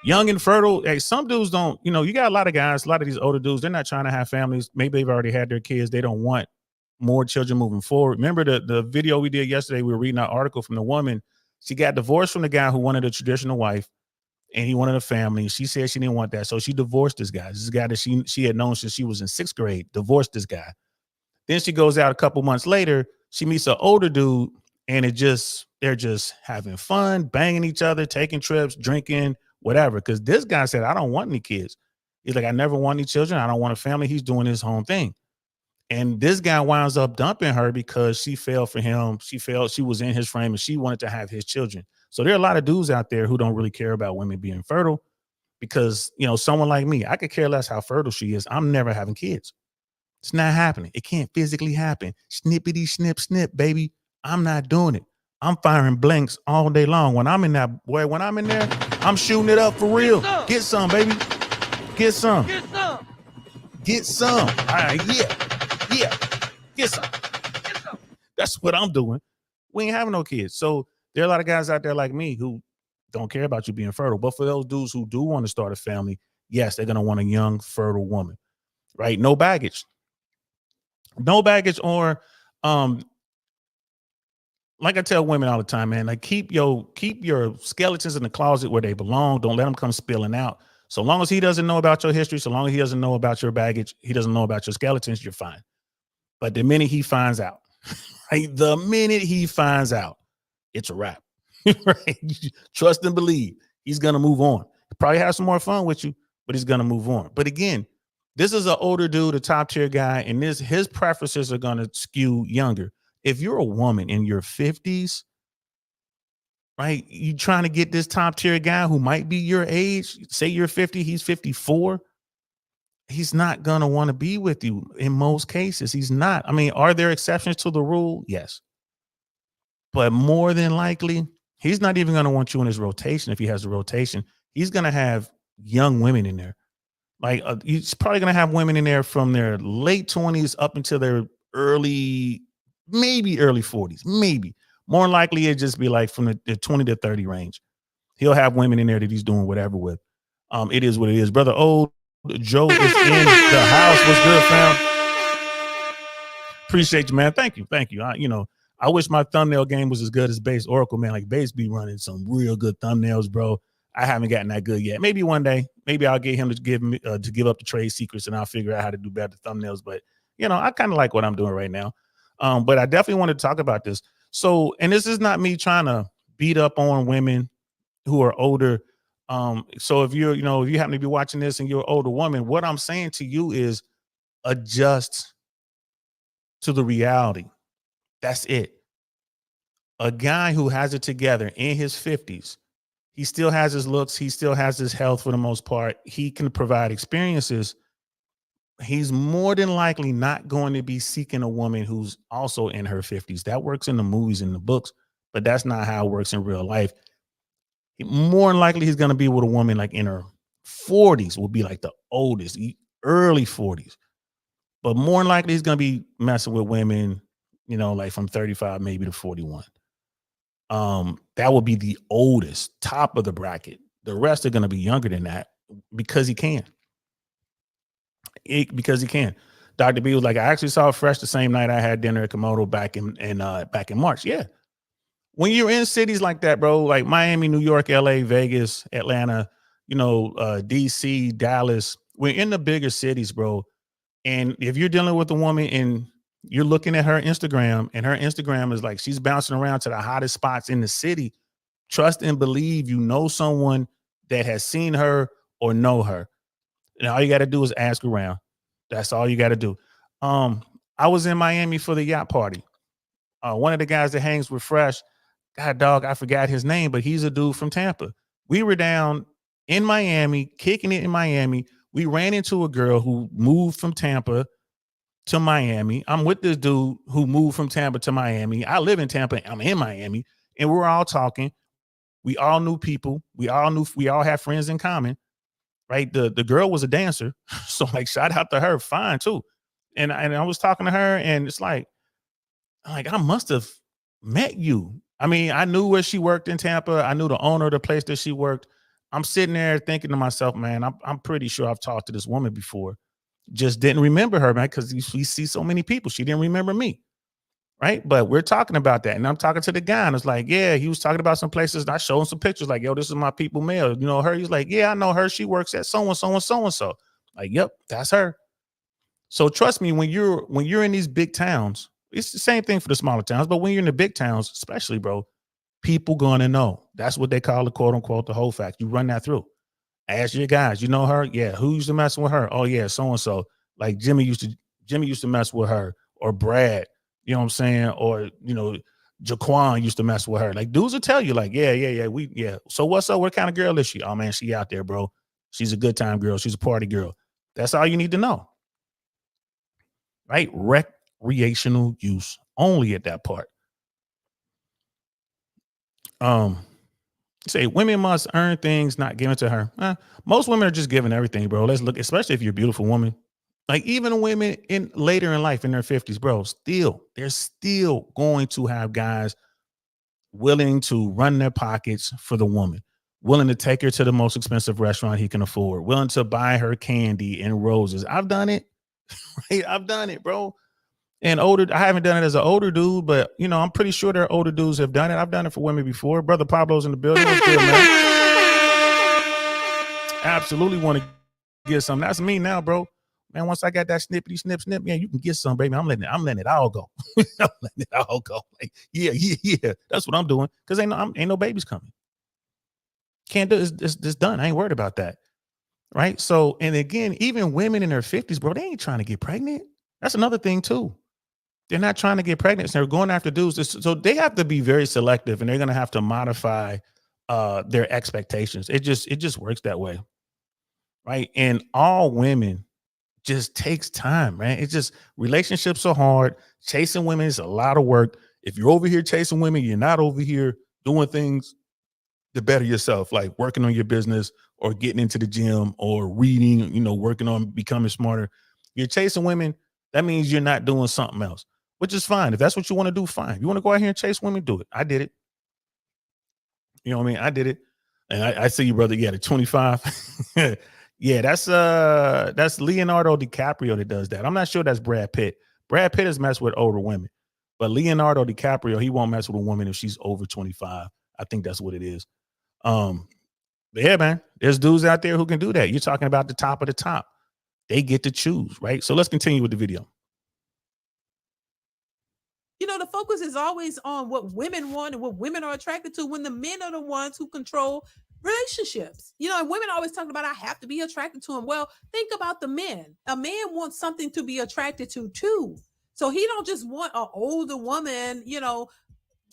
Young and fertile. Hey, some dudes don't, you know, you got a lot of guys, a lot of these older dudes, they're not trying to have families. Maybe they've already had their kids. They don't want more children moving forward. Remember the video we did yesterday? We were reading an article from the woman. She got divorced from the guy who wanted a traditional wife. And he wanted a family. She said she didn't want that. So she divorced this guy. This guy that she had known since she was in 6th grade, divorced this guy. Then she goes out a couple months later. She meets an older dude, and they're just having fun, banging each other, taking trips, drinking, whatever. Because this guy said, I don't want any kids. He's like, I never want any children. I don't want a family. He's doing his own thing. And this guy winds up dumping her because she fell for him. She was in his frame and she wanted to have his children. So there are a lot of dudes out there who don't really care about women being fertile because, you know, someone like me, I could care less how fertile she is. I'm never having kids. It's not happening. It can't physically happen. Snippity, snip, snip, baby. I'm not doing it. I'm firing blanks all day long. When I'm in there, I'm shooting it up for real. Get some, baby. Get some. Get some. All right, yeah. Get some. That's what I'm doing. We ain't having no kids. So there are a lot of guys out there like me who don't care about you being fertile. But for those dudes who do want to start a family, yes, they're going to want a young, fertile woman, right? No baggage. No baggage or, like I tell women all the time, man, like keep your skeletons in the closet where they belong. Don't let them come spilling out. So long as he doesn't know about your history, so long as he doesn't know about your baggage, he doesn't know about your skeletons, you're fine. But the minute he finds out, right? The minute he finds out, it's a wrap. Right? Trust and believe. He's gonna move on. He'll probably have some more fun with you, but he's gonna move on. But again, this is an older dude, a top tier guy, and his preferences are gonna skew younger. If you're a woman in your 50s, right? You trying to get this top tier guy who might be your age, say you're 50, he's 54. He's not gonna want to be with you in most cases. He's not. I mean, are there exceptions to the rule? Yes. But more than likely, he's not even going to want you in his rotation. If he has a rotation, he's going to have young women in there. Like he's probably going to have women in there from their late 20s up until their maybe early 40s, maybe. More likely, it'd just be like from the 20 to 30 range. He'll have women in there that he's doing whatever with. It is what it is. Brother Old Joe is in the house. What's good, fam? Appreciate you, man. Thank you. I wish my thumbnail game was as good as Base Oracle, man. Like Base be running some real good thumbnails, bro. I haven't gotten that good yet. Maybe one day, maybe I'll get him to give up the trade secrets and I'll figure out how to do better thumbnails. But you know, I kind of like what I'm doing right now. But I definitely want to talk about this. So, and this is not me trying to beat up on women who are older. So if if you happen to be watching this and you're an older woman, what I'm saying to you is adjust to the reality. That's it. A guy who has it together in his 50s, he still has his looks, he still has his health for the most part. He can provide experiences. He's more than likely not going to be seeking a woman who's also in her 50s. That works in the movies and the books, but that's not how it works in real life. More than likely, he's going to be with a woman like in her 40s, will be like the oldest, early 40s. But more than likely, he's going to be messing with women, like from 35 maybe to 41. That will be the oldest, top of the bracket. The rest are going to be younger than that because he can. Because he can. Dr. B was like, I actually saw Fresh the same night I had dinner at Komodo back in March. Yeah. When you're in cities like that, bro, like Miami, New York, LA, Vegas, Atlanta, DC, Dallas, we're in the bigger cities, bro. And if you're dealing with a woman in You're looking at her Instagram, and her Instagram is like she's bouncing around to the hottest spots in the city. Trust and believe you know someone that has seen her or know her. And all you got to do is ask around. That's all you got to do. I was in Miami for the yacht party. One of the guys that hangs with Fresh, God dog, I forgot his name, but he's a dude from Tampa. We were down in Miami, kicking it in Miami. We ran into a girl who moved from Tampa to Miami. I'm with this dude who moved from Tampa to Miami. I live in Tampa. I'm in Miami, and we're all talking. We all knew people. We all have friends in common, right? The girl was a dancer, so like shout out to her, fine too. And I was talking to her, and it's like I must have met you. I mean, I knew where she worked in Tampa. I knew the owner of the place that she worked. I'm sitting there thinking to myself, man, I'm pretty sure I've talked to this woman before. Just didn't remember her, man, because we see so many people. She didn't remember me. Right. But we're talking about that. And I'm talking to the guy, and it's like, yeah, he was talking about some places. And I showed him some pictures like, yo, this is my people mail. You know her? He's like, yeah, I know her. She works at so and so and so and so. Like, yep, that's her. So trust me, when you're in these big towns, it's the same thing for the smaller towns. But when you're in the big towns, especially, bro, people gonna know. That's what they call the quote unquote the whole fact. You run that through. Ask your guys, you know her? Yeah. Who used to mess with her? Oh, yeah, so and so. Like Jimmy used to mess with her, or Brad, you know what I'm saying? Or, Jaquan used to mess with her. Like dudes will tell you, like, yeah. So what's up? What kind of girl is she? Oh man, she out there, bro. She's a good time girl. She's a party girl. That's all you need to know. Right? Recreational use only at that part. Say women must earn things not given to her. Most women are just given everything, bro. Let's look, especially if you're a beautiful woman. Like even women in later in life in their 50s, bro, they're still going to have guys willing to run their pockets for the woman, willing to take her to the most expensive restaurant he can afford, willing to buy her candy and roses. I've done it. Right? I've done it, bro. And I haven't done it as an older dude, but I'm pretty sure there are older dudes have done it. I've done it for women before. Brother Pablo's in the building. What's good, man? Absolutely want to get some. That's me now, bro. Man, once I got that snippity snip, man, you can get some, baby. I'm letting it all go. I'm letting it all go. Like, yeah. That's what I'm doing. Cause ain't no babies coming. Can't do it. It's done. I ain't worried about that. Right. So, and again, even women in their 50s, bro, they ain't trying to get pregnant. That's another thing too. They're not trying to get pregnant. So they're going after dudes. So they have to be very selective, and they're going to have to modify their expectations. It just works that way. Right. And all women just takes time, man. It's just relationships are hard. Chasing women is a lot of work. If you're over here chasing women, you're not over here doing things to better yourself, like working on your business or getting into the gym or reading, working on becoming smarter. You're chasing women. That means you're not doing something else, which is fine. If that's what you want to do, fine. If you want to go out here and chase women, do it. I did it. You know what I mean? I did it. And I see you, brother. Yeah, the 25. Yeah, that's Leonardo DiCaprio that does that. I'm not sure that's Brad Pitt. Brad Pitt has messed with older women, but Leonardo DiCaprio, he won't mess with a woman if she's over 25. I think that's what it is. But yeah, man, there's dudes out there who can do that. You're talking about the top of the top. They get to choose, right? So let's continue with the video. The focus is always on what women want and what women are attracted to, when the men are the ones who control relationships. And women always talk about, I have to be attracted to him. Well, think about the men. A man wants something to be attracted to too. So he don't just want an older woman,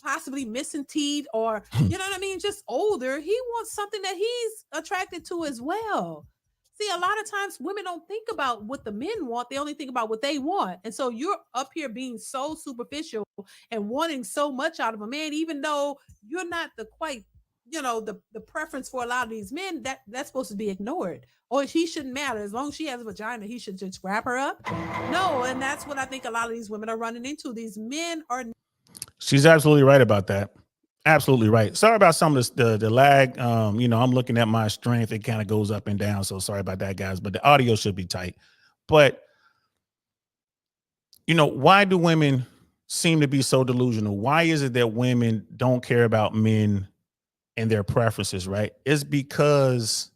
possibly missing teeth, or you know what I mean, just older. He wants something that he's attracted to as well. See, a lot of times women don't think about what the men want. They only think about what they want. And so you're up here being so superficial and wanting so much out of a man, even though you're not the quite, the preference for a lot of these men, that's supposed to be ignored. Or he shouldn't matter. As long as she has a vagina, he should just grab her up. No, and that's what I think a lot of these women are running into. These men are. She's absolutely right about that. Absolutely right. Sorry about some of the lag. I'm looking at my strength. It kind of goes up and down. So sorry about that, guys. But the audio should be tight. But why do women seem to be so delusional? Why is it that women don't care about men and their preferences? Right? It's because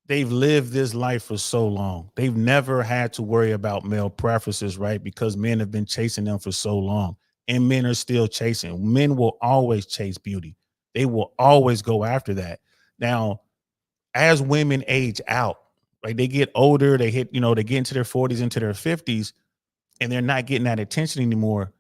they've lived this life for so long. They've never had to worry about male preferences, right? Because men have been chasing them for so long, and men are still chasing. Men will always chase beauty. They will always go after that. Now, as women age out, right? They get older, they hit, they get into their 40s, into their 50s, and they're not getting that attention anymore.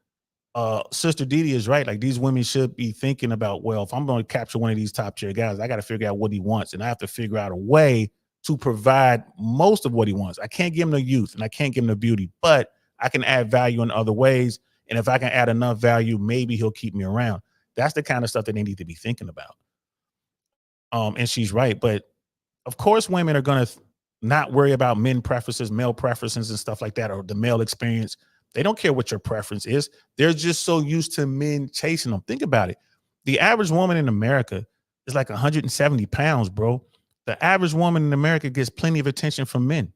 Sister Didi is right. Like, these women should be thinking about, well, if I'm going to capture one of these top tier guys, I got to figure out what he wants, and I have to figure out a way to provide most of what he wants. I can't give him the youth and I can't give him the beauty, but I can add value in other ways. And if I can add enough value, maybe he'll keep me around. That's the kind of stuff that they need to be thinking about. And she's right. But of course, women are going to not worry about men preferences, male preferences and stuff like that, or the male experience. They don't care what your preference is. They're just so used to men chasing them. Think about it. The average woman in America is like 170 pounds, bro. The average woman in America gets plenty of attention from men.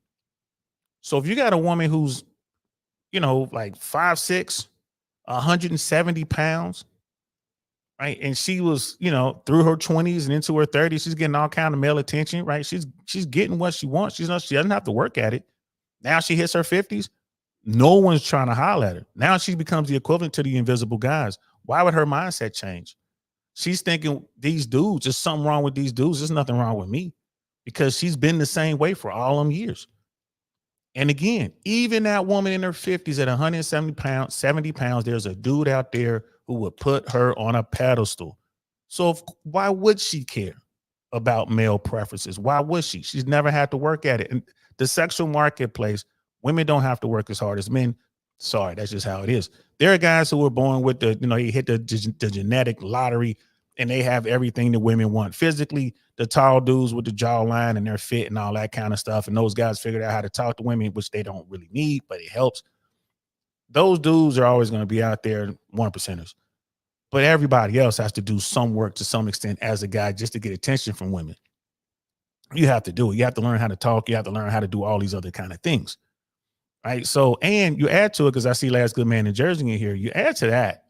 So if you got a woman who's, like 5'6", 170 pounds, right? And she was, through her 20s and into her 30s, she's getting all kind of male attention, right? She's getting what she wants. She doesn't have to work at it. Now she hits her 50s. No one's trying to holler at her. Now she becomes the equivalent to the invisible guys. Why would her mindset change? She's thinking, these dudes, there's something wrong with these dudes. There's nothing wrong with me, because she's been the same way for all them years. And again, even that woman in her 50s at 170 pounds, 70 pounds, there's a dude out there who would put her on a pedestal. So why would she care about male preferences? Why would she? She's never had to work at it. And the sexual marketplace, women don't have to work as hard as men. Sorry, that's just how it is. There are guys who were born with he hit the genetic lottery, and they have everything that women want physically. The tall dudes with the jawline and they're fit and all that kind of stuff. And those guys figured out how to talk to women, which they don't really need, but it helps. Those dudes are always going to be out there, 1%ers. But everybody else has to do some work to some extent as a guy just to get attention from women. You have to do it. You have to learn how to talk. You have to learn how to do all these other kind of things. Right. So, and you add to it, because I see Last Good Man in Jersey in here. You add to that,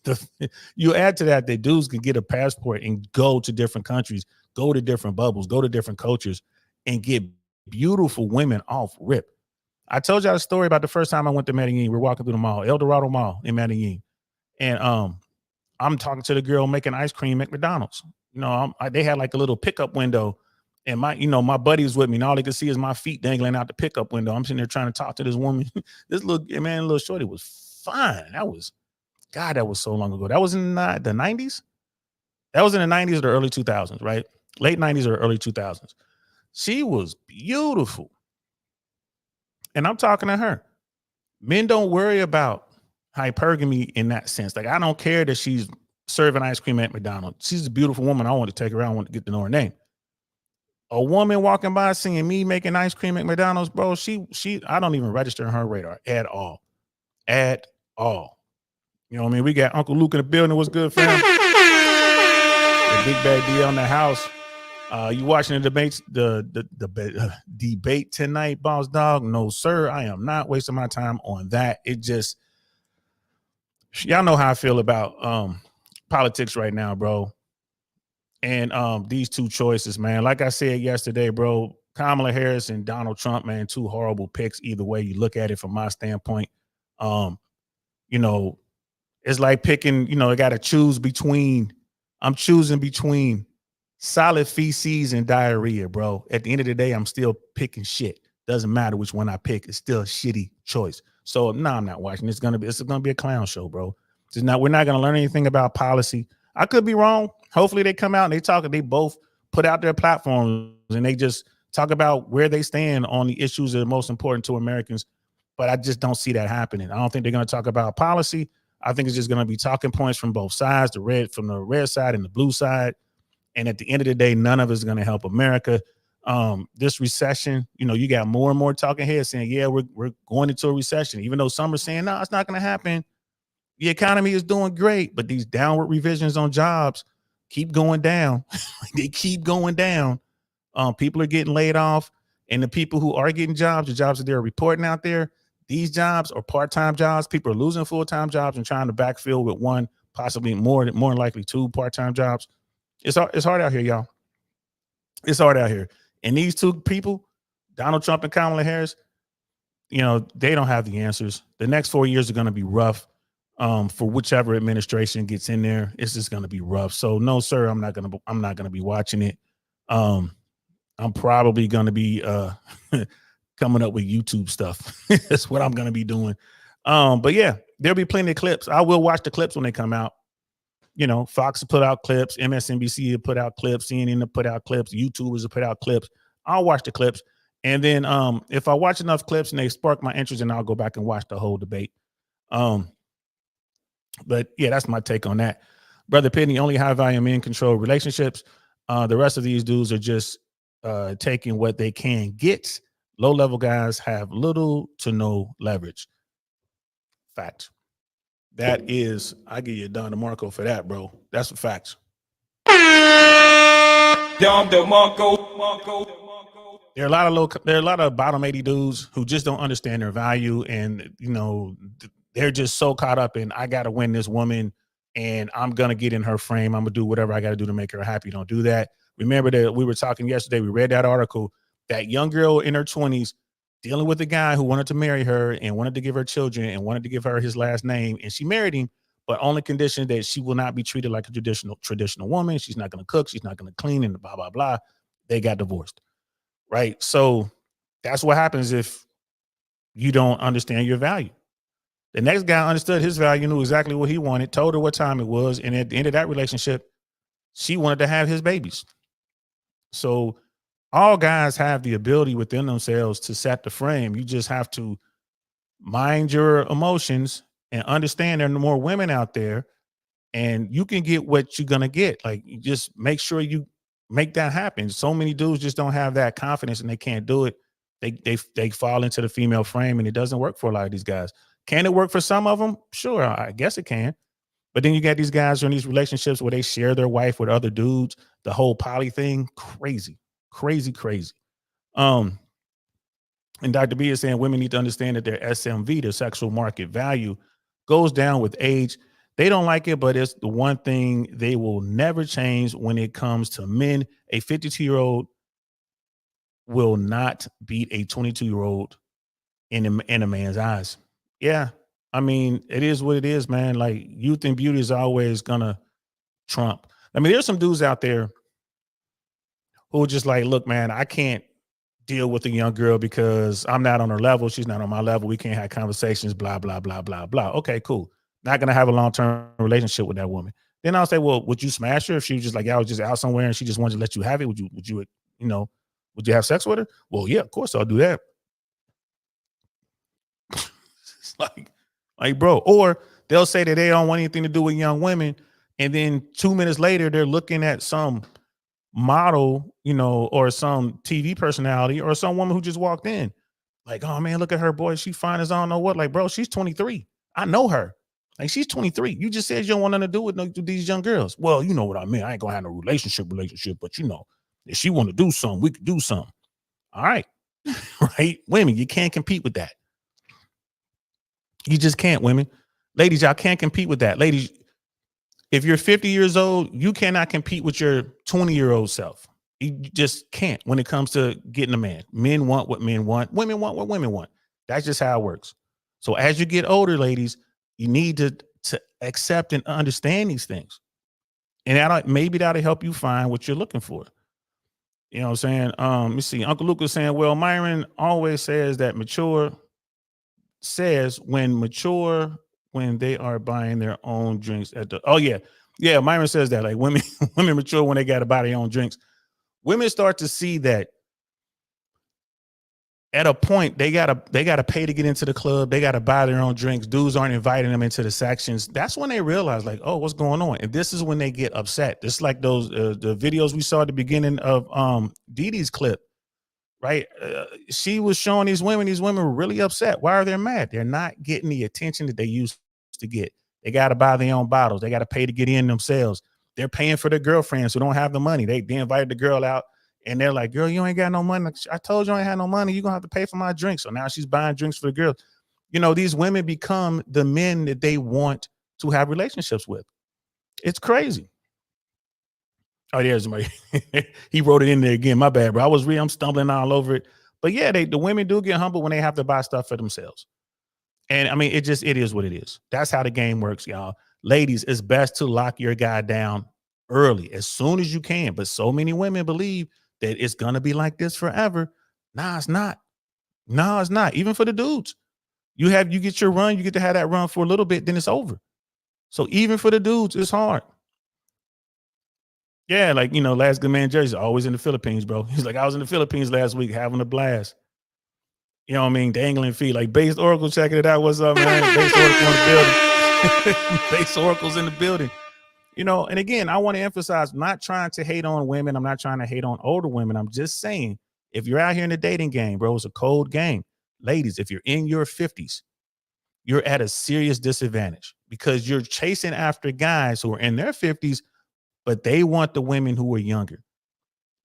that dudes can get a passport and go to different countries, go to different bubbles, go to different cultures, and get beautiful women off rip. I told y'all a story about the first time I went to Medellin. We're walking through the mall, El Dorado Mall in Medellin, and I'm talking to the girl making ice cream at McDonald's. They had like a little pickup window. And my buddy was with me, and all they could see is my feet dangling out the pickup window. I'm sitting there trying to talk to this woman. This little shorty was fine. That was so long ago. That was in the 90s. That was in the 90s or the early 2000s, right? Late 90s or early 2000s. She was beautiful. And I'm talking to her. Men don't worry about hypergamy in that sense. Like, I don't care that she's serving ice cream at McDonald's. She's a beautiful woman. I want to take her out. I want to get to know her name. A woman walking by seeing me making ice cream at McDonald's, bro, I don't even register on her radar at all. At all. You know what I mean? We got Uncle Luke in the building. What's good, fam? The big bad D on the house. You watching the debates, the debate tonight, boss dog? No, sir. I am not wasting my time on that. It just, y'all know how I feel about politics right now, bro. And these two choices, man, like I said yesterday, bro, Kamala Harris and Donald Trump, man, two horrible picks. Either way you look at it from my standpoint. It's like picking, I got to choose between, I'm choosing between solid feces and diarrhea, bro. At the end of the day, I'm still picking shit. Doesn't matter which one I pick. It's still a shitty choice. So no, I'm not watching. It's gonna be a clown show, bro. We're not gonna learn anything about policy. I could be wrong. Hopefully they come out and they both put out their platforms and they just talk about where they stand on the issues that are most important to Americans. But I just don't see that happening. I don't think they're going to talk about policy. I think it's just going to be talking points from both sides, from the red side and the blue side. And at the end of the day, none of it is going to help America. This recession, you got more and more talking heads saying, yeah, we're going into a recession, even though some are saying, no, it's not going to happen. The economy is doing great, but these downward revisions on jobs keep going down. They keep going down. People are getting laid off, and the people who are getting jobs, the jobs that they're reporting out there, these jobs are part-time jobs. People are losing full-time jobs and trying to backfill with one, possibly more than likely two part-time jobs. It's hard out here, y'all. It's hard out here. And these two people, Donald Trump and Kamala Harris, you know, they don't have the answers. The next 4 years are going to be rough for whichever administration gets in there. It's just going to be rough. So no, sir, I'm not going to be watching it. I'm probably going to be coming up with YouTube stuff. That's what I'm going to be doing. But yeah, there'll be plenty of clips. I will watch the clips when they come out. You know, Fox will put out clips, MSNBC will put out clips, CNN will put out clips, YouTubers will put out clips. I'll watch the clips. And then if I watch enough clips and they spark my interest, and I'll go back and watch the whole debate. But yeah, that's my take on that. Brother Penny, only high value men control relationships. The rest of these dudes are just taking what they can get. Low level guys have little to no leverage. Fact. That is, I give you a Don DeMarco for that, bro. That's a fact. Don DeMarco. There are a lot of bottom 80 dudes who just don't understand their value, and you know, they're just so caught up in, I gotta win this woman and I'm gonna get in her frame. I'm gonna do whatever I gotta do to make her happy. Don't do that. Remember that we were talking yesterday, we read that article, that young girl in her 20s dealing with a guy who wanted to marry her and wanted to give her children and wanted to give her his last name, and she married him, but on the condition that she will not be treated like a traditional woman. She's not going to cook, she's not going to clean, and blah blah blah. They got divorced, right? So that's what happens if you don't understand your value. The next guy understood his value, knew exactly what he wanted, told her what time it was, and at the end of that relationship, she wanted to have his babies. So all guys have the ability within themselves to set the frame. You just have to mind your emotions and understand there are more women out there, and you can get what you're gonna get. Like, you just make sure you make that happen. So many dudes just don't have that confidence and they can't do it. They fall into the female frame, and it doesn't work for a lot of these guys. Can it work for some of them? Sure, I guess it can. But then you got these guys who are in these relationships where they share their wife with other dudes. The whole poly thing, crazy. And Dr. B is saying women need to understand that their SMV, their sexual market value, goes down with age. They don't like it, but it's the one thing they will never change when it comes to men. A 52-year-old will not beat a 22-year-old in a man's eyes. Yeah, I mean, it is what it is, man. Like, youth and beauty is always gonna trump. I mean, there's some dudes out there who are just like, look, man, I can't deal with a young girl because I'm not on her level. She's not on my level. We can't have conversations, blah, blah, blah, blah, blah. Okay, cool. Not going to have a long-term relationship with that woman. Then I'll say, well, would you smash her if she was just like, I was just out somewhere and she just wanted to let you have it? Would you have sex with her? Well, yeah, of course I'll do that. It's like, bro, or they'll say that they don't want anything to do with young women. And then 2 minutes later, they're looking at some model, or some TV personality or some woman who just walked in. Like, oh man, look at her, boy. She fine as I don't know what. Like, bro, she's 23. I know her. Like, she's 23. You just said you don't want nothing to do with these young girls. Well, you know what I mean. I ain't gonna have no relationship, but if she want to do something, we could do something. All right. Right? Women, you can't compete with that. You just can't, women. Ladies, y'all can't compete with that. Ladies, if you're 50 years old, you cannot compete with your 20-year-old self. You just can't when it comes to getting a man. Men want what men want. Women want what women want. That's just how it works. So as you get older, ladies, you need to accept and understand these things. And maybe that'll help you find what you're looking for. You know what I'm saying? Let me see. Uncle Luke was saying, well, Myron always says that when they are buying their own drinks Myron says that, like, women mature when they got to buy their own drinks. Women start to see that at a point they gotta pay to get into the club. They gotta buy their own drinks. Dudes aren't inviting them into the sections. That's when they realize, like, oh, what's going on? And this is when they get upset. It's like those the videos we saw at the beginning of Dee Dee's clip. Right? She was showing these women were really upset. Why are they mad? They're not getting the attention that they used to get. They got to buy their own bottles. They got to pay to get in themselves. They're paying for their girlfriends who don't have the money. They invited the girl out and they're like, girl, you ain't got no money. I told you I ain't had no money. You're going to have to pay for my drinks. So now she's buying drinks for the girl. These women become the men that they want to have relationships with. It's crazy. Oh, there's somebody. He wrote it in there again. My bad, bro. I'm stumbling all over it. But yeah, the women do get humble when they have to buy stuff for themselves. And I mean, it is what it is. That's how the game works, y'all. Ladies, it's best to lock your guy down early, as soon as you can. But so many women believe that it's gonna be like this forever. Nah, it's not. No, it's not. Even for the dudes. You get your run, you get to have that run for a little bit, then it's over. So even for the dudes, it's hard. Yeah, like last good man Jersey, always in the Philippines, bro. He's like, I was in the Philippines last week having a blast. You know what I mean? Dangling feet. Like Base Oracle checking it out. What's up, man? Base Oracle in the building. Base Oracle's in the building. And again, I want to emphasize, I'm not trying to hate on women. I'm not trying to hate on older women. I'm just saying, if you're out here in the dating game, bro, it's a cold game. Ladies, if you're in your 50s, you're at a serious disadvantage because you're chasing after guys who are in their 50s, but they want the women who are younger,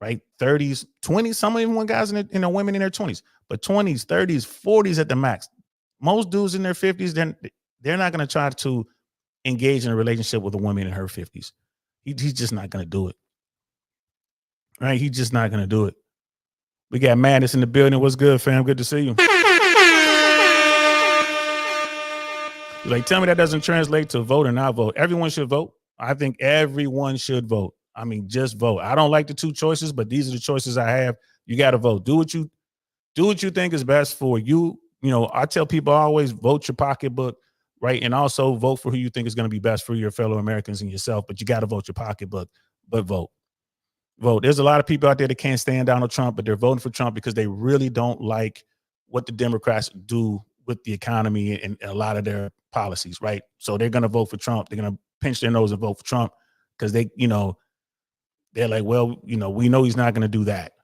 right? 30s, 20s. Some even want guys in the women in their 20s, but 20s, 30s, 40s at the max. Most dudes in their 50s, they're not going to try to engage in a relationship with a woman in her 50s. He's just not going to do it. Right? He's just not going to do it. We got Madness in the building. What's good, fam? Good to see you. Like, tell me that doesn't translate to vote or not vote. Everyone should vote. I think everyone should vote. I mean, just vote. I don't like the two choices, but these are the choices I have. You got to vote. Do what you think is best for you. I tell people always vote your pocketbook, right? And also vote for who you think is going to be best for your fellow Americans and yourself. But you got to vote your pocketbook. But vote. There's a lot of people out there that can't stand Donald Trump, but they're voting for Trump because they really don't like what the Democrats do with the economy and a lot of their policies, right? So they're going to vote for Trump. They're going to pinch their nose and vote for Trump because they're like, well, we know he's not going to do that,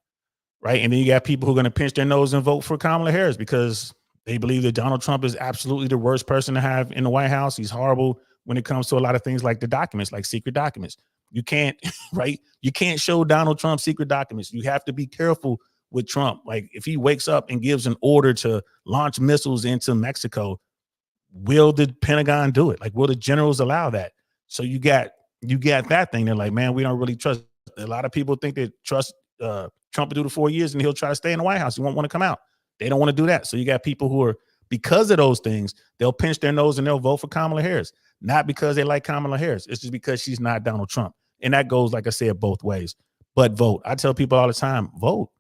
right? And then you got people who are going to pinch their nose and vote for Kamala Harris because they believe that Donald Trump is absolutely the worst person to have in the White House. He's horrible when it comes to a lot of things like the documents, like secret documents. You can't, right? You can't show Donald Trump secret documents. You have to be careful with Trump. Like if he wakes up and gives an order to launch missiles into Mexico, will the Pentagon do it? Like, will the generals allow that? So you got that thing. They're like, man, we don't really trust. A lot of people think they trust Trump to do the 4 years and he'll try to stay in the White House. He won't want to come out. They don't want to do that. So you got people who are, because of those things, they'll pinch their nose and they'll vote for Kamala Harris. Not because they like Kamala Harris. It's just because she's not Donald Trump. And that goes, like I said, both ways. But vote. I tell people all the time, vote.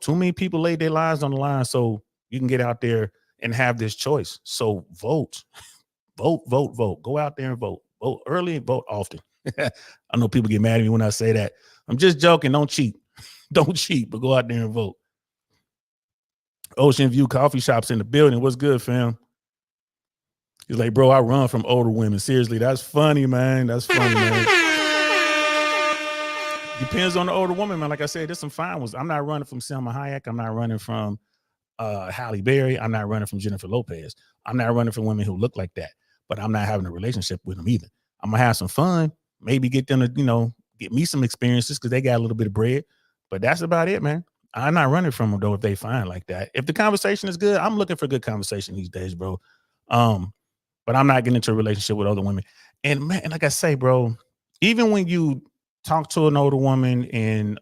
Too many people laid their lives on the line so you can get out there and have this choice. So vote. Vote. Go out there and vote. Vote early and vote often. I know people get mad at me when I say that. I'm just joking. Don't cheat. Don't cheat, but go out there and vote. Ocean View Coffee Shop's in the building. What's good, fam? He's like, bro, I run from older women. Seriously, that's funny, man. That's funny, man. Depends on the older woman, man. Like I said, there's some fine ones. I'm not running from Selma Hayek. I'm not running from Halle Berry. I'm not running from Jennifer Lopez. I'm not running from women who look like that. But I'm not having a relationship with them either. I'm gonna have some fun. Maybe get them to, get me some experiences because they got a little bit of bread. But that's about it, man. I'm not running from them though if they fine like that. If the conversation is good, I'm looking for good conversation these days, bro. But I'm not getting into a relationship with other women. And man, like I say, bro, even when you talk to an older woman and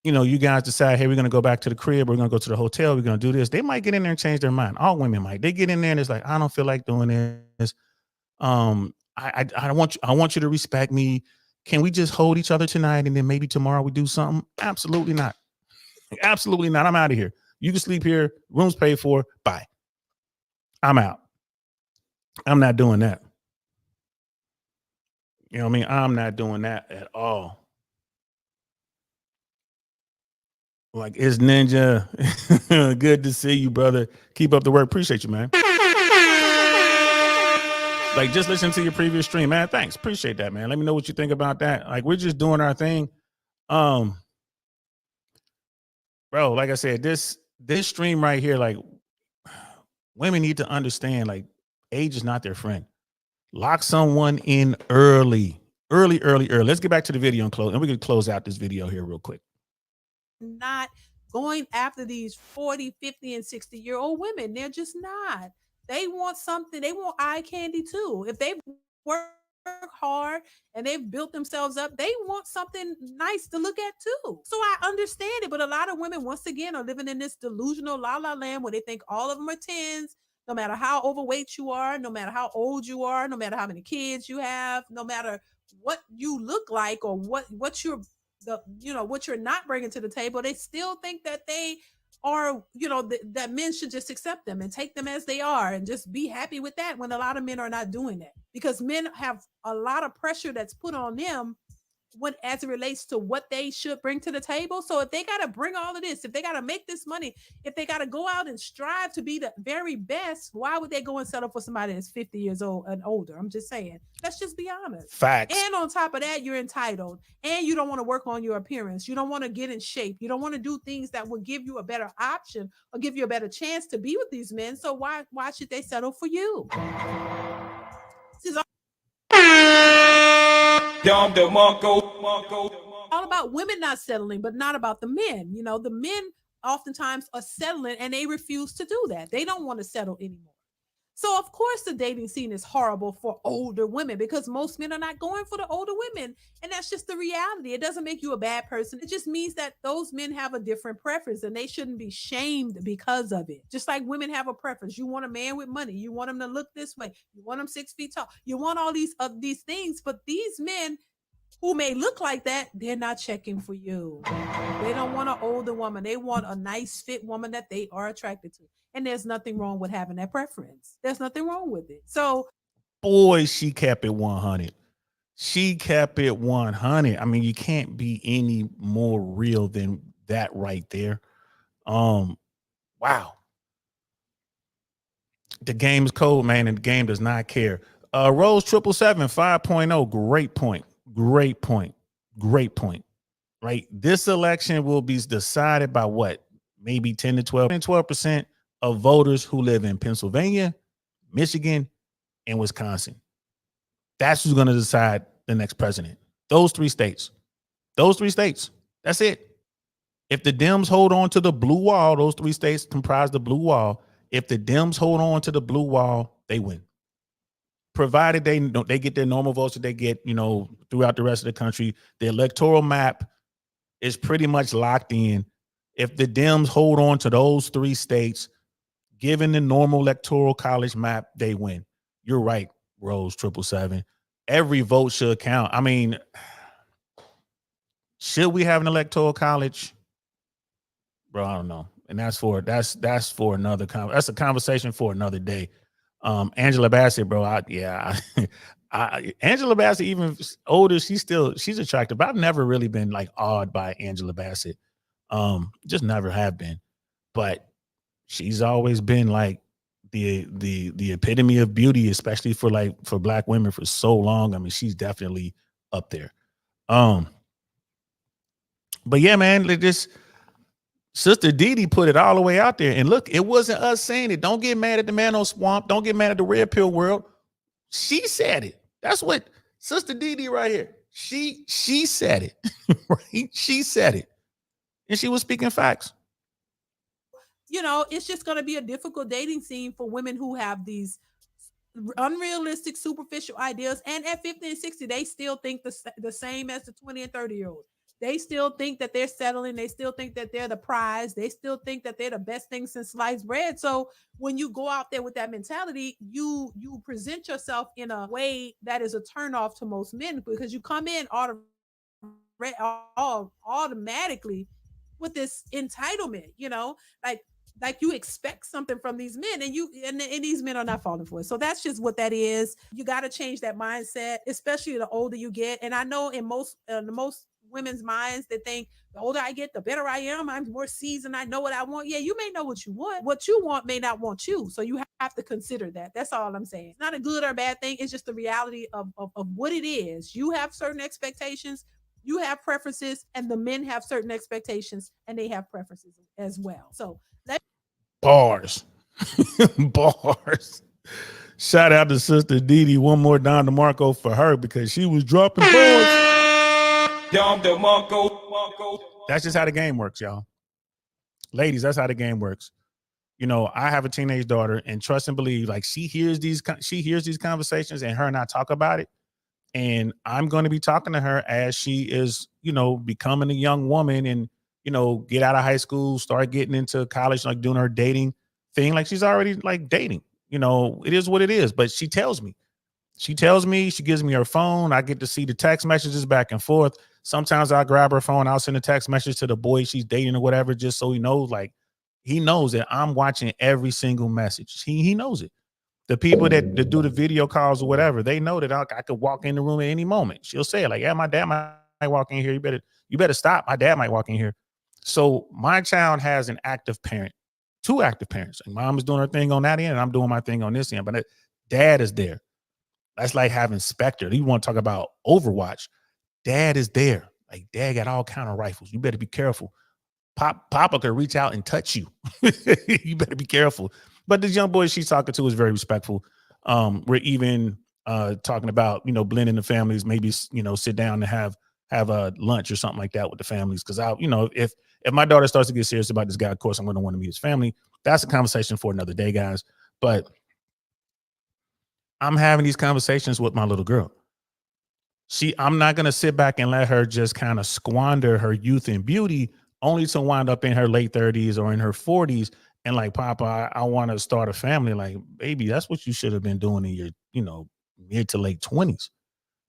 you guys decide, hey, we're gonna go back to the crib, we're gonna go to the hotel, we're gonna do this. They might get in there and change their mind. All women might. They get in there and it's like, I don't feel like doing this. I want you to respect me. Can we just hold each other tonight and then maybe tomorrow we do something? Absolutely not. Absolutely not. I'm out of here. You can sleep here. Rooms paid for. Bye. I'm out. I'm not doing that. You know what I mean? I'm not doing that at all. Like, it's Ninja. Good to see you, brother. Keep up the work. Appreciate you, man. Like, just listen to your previous stream, man. Thanks. Appreciate that, man. Let me know what you think about that. Like, we're just doing our thing. Bro, like I said, this stream right here, like, women need to understand, like, age is not their friend. Lock someone in early. Let's get back to the video and close. And we can close out this video here real quick. Not going after these 40, 50, and 60-year-old women. They're just not. They want something. They want eye candy too. If they work hard and they've built themselves up, they want something nice to look at too. So I understand it. But a lot of women, once again, are living in this delusional la la land where they think all of them are tens, no matter how overweight you are, no matter how old you are, no matter how many kids you have, no matter what you look like or what you're what you're not bringing to the table, they still think that they are, that men should just accept them and take them as they are and just be happy with that, when a lot of men are not doing that, because men have a lot of pressure that's put on them when, as it relates to what they should bring to the table. So if they got to bring all of this, if they got to make this money, if they got to go out and strive to be the very best, why would they go and settle for somebody that's 50 years old and older? I'm just saying, let's just be honest. Facts. And on top of that, you're entitled and you don't want to work on your appearance. You don't want to get in shape. You don't want to do things that will give you a better option or give you a better chance to be with these men. So why should they settle for you? This is all about women not settling, but not about the men. The men oftentimes are settling and they refuse to do that. They don't want to settle anymore. So of course the dating scene is horrible for older women, because most men are not going for the older women. And that's just the reality. It doesn't make you a bad person. It just means that those men have a different preference and they shouldn't be shamed because of it. Just like women have a preference. You want a man with money. You want him to look this way. You want him 6 feet tall. You want all these things. But these men who may look like that, they're not checking for you. They don't want an older woman. They want a nice fit woman that they are attracted to. And there's nothing wrong with having that preference. There's nothing wrong with it. So, boy, she kept it 100. She kept it 100. I mean, you can't be any more real than that right there. Wow. The game is cold, man, and the game does not care. Rose 777 5.0. Great point. Great point. Great point. Right. This election will be decided by what? Maybe 10 to 12% of voters who live in Pennsylvania, Michigan, and Wisconsin. That's who's going to decide the next president. Those three states. That's it. If the Dems hold on to the blue wall, those three states comprise the blue wall. If the Dems hold on to the blue wall, they win. Provided they get their normal votes that they get, throughout the rest of the country. The electoral map is pretty much locked in. If the Dems hold on to those three states, given the normal electoral college map, they win. You're right, Rose 777. Every vote should count. I mean, should we have an electoral college? Bro, I don't know. And that's for another that's a conversation for another day. Angela Bassett, bro. Angela Bassett, even older, she's attractive. But I've never really been like awed by Angela Bassett. Just never have been. But she's always been like the epitome of beauty, especially for Black women for so long. I mean, she's definitely up there. But yeah, man, this Sister Didi put it all the way out there. And look, it wasn't us saying it. Don't get mad at the man on Swamp. Don't get mad at the Red Pill World. She said it. That's what Sister Didi right here. She said it. Right? She said it. And she was speaking facts. It's just going to be a difficult dating scene for women who have these unrealistic, superficial ideas. And at 50 and 60, they still think the same as the 20 and 30-year-olds. They still think that they're settling. They still think that they're the prize. They still think that they're the best thing since sliced bread. So when you go out there with that mentality, you present yourself in a way that is a turnoff to most men, because you come in automatically with this entitlement, like you expect something from these men, and these men are not falling for it. So that's just what that is. You got to change that mindset, especially the older you get. And I know in most women's minds, they think the older I get, the better I am. I'm more seasoned. I know what I want. Yeah, you may know what you want. What you want may not want you. So you have to consider that. That's all I'm saying. It's not a good or bad thing. It's just the reality of what it is. You have certain expectations. You have preferences, and the men have certain expectations, and they have preferences as well. So bars. Bars. Shout out to Sister Didi. One more Don DeMarco for her, because she was dropping bars. That's just how the game works, y'all. Ladies, that's how the game works. I have a teenage daughter, and trust and believe, like she hears these conversations, and her and I talk about it. And I'm going to be talking to her as she is, becoming a young woman and, get out of high school, start getting into college, like doing her dating thing. Like she's already like dating, it is what it is. But she gives me her phone. I get to see the text messages back and forth. Sometimes I grab her phone. I'll send a text message to the boy she's dating or whatever, just so he knows, like, he knows that I'm watching every single message. He knows it. The people that do the video calls or whatever, they know that I could walk in the room at any moment. She'll say it like, yeah, my dad might walk in here. You better stop. My dad might walk in here. So my child has an active parent, two active parents. And mom is doing her thing on that end, and I'm doing my thing on this end. But dad is there. That's like having Spectre. You want to talk about Overwatch? Dad is there. Like, dad got all kind of rifles. You better be careful. Papa could reach out and touch you. You better be careful. But the young boy she's talking to is very respectful. We're even talking about, blending the families, maybe, sit down and have a lunch or something like that with the families. Cause if my daughter starts to get serious about this guy, of course I'm going to want to meet his family. That's a conversation for another day, guys. But I'm having these conversations with my little girl. I'm not going to sit back and let her just kind of squander her youth and beauty only to wind up in her late 30s or in her 40s and like, Papa, I want to start a family. Like, baby, that's what you should have been doing in your, mid to late 20s.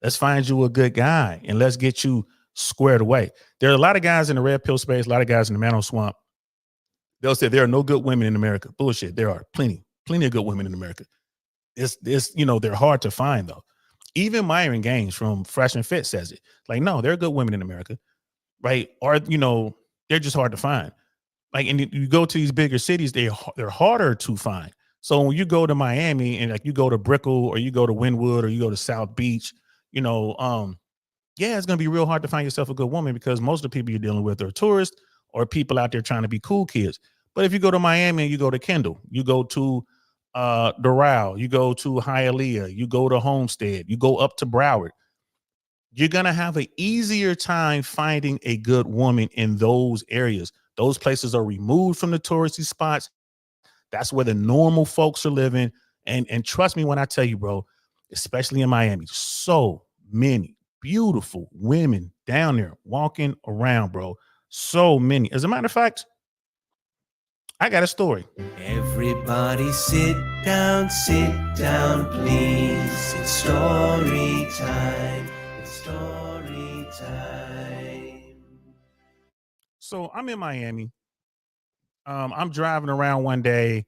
Let's find you a good guy and let's get you squared away. There are a lot of guys in the red pill space, a lot of guys in the Mantle Swamp. They'll say there are no good women in America. Bullshit. There are plenty of good women in America. It's they're hard to find though. Even Myron Gaines from Fresh and Fit says it. Like, no, there are good women in America, right? Or they're just hard to find. Like, and you go to these bigger cities, they're harder to find. So when you go to Miami and like you go to Brickell or you go to Wynwood or you go to South Beach, it's gonna be real hard to find yourself a good woman because most of the people you're dealing with are tourists or people out there trying to be cool kids. But if you go to Miami and you go to Kendall, you go to Doral, you go to Hialeah, you go to Homestead, you go up to Broward, you're going to have an easier time finding a good woman in those areas. Those places are removed from the touristy spots. That's where the normal folks are living. And trust me when I tell you, bro, especially in Miami, so many beautiful women down there walking around, bro. So many. As a matter of fact, I got a story. Everybody sit down, please. It's story time. It's story time. So I'm in Miami. I'm driving around one day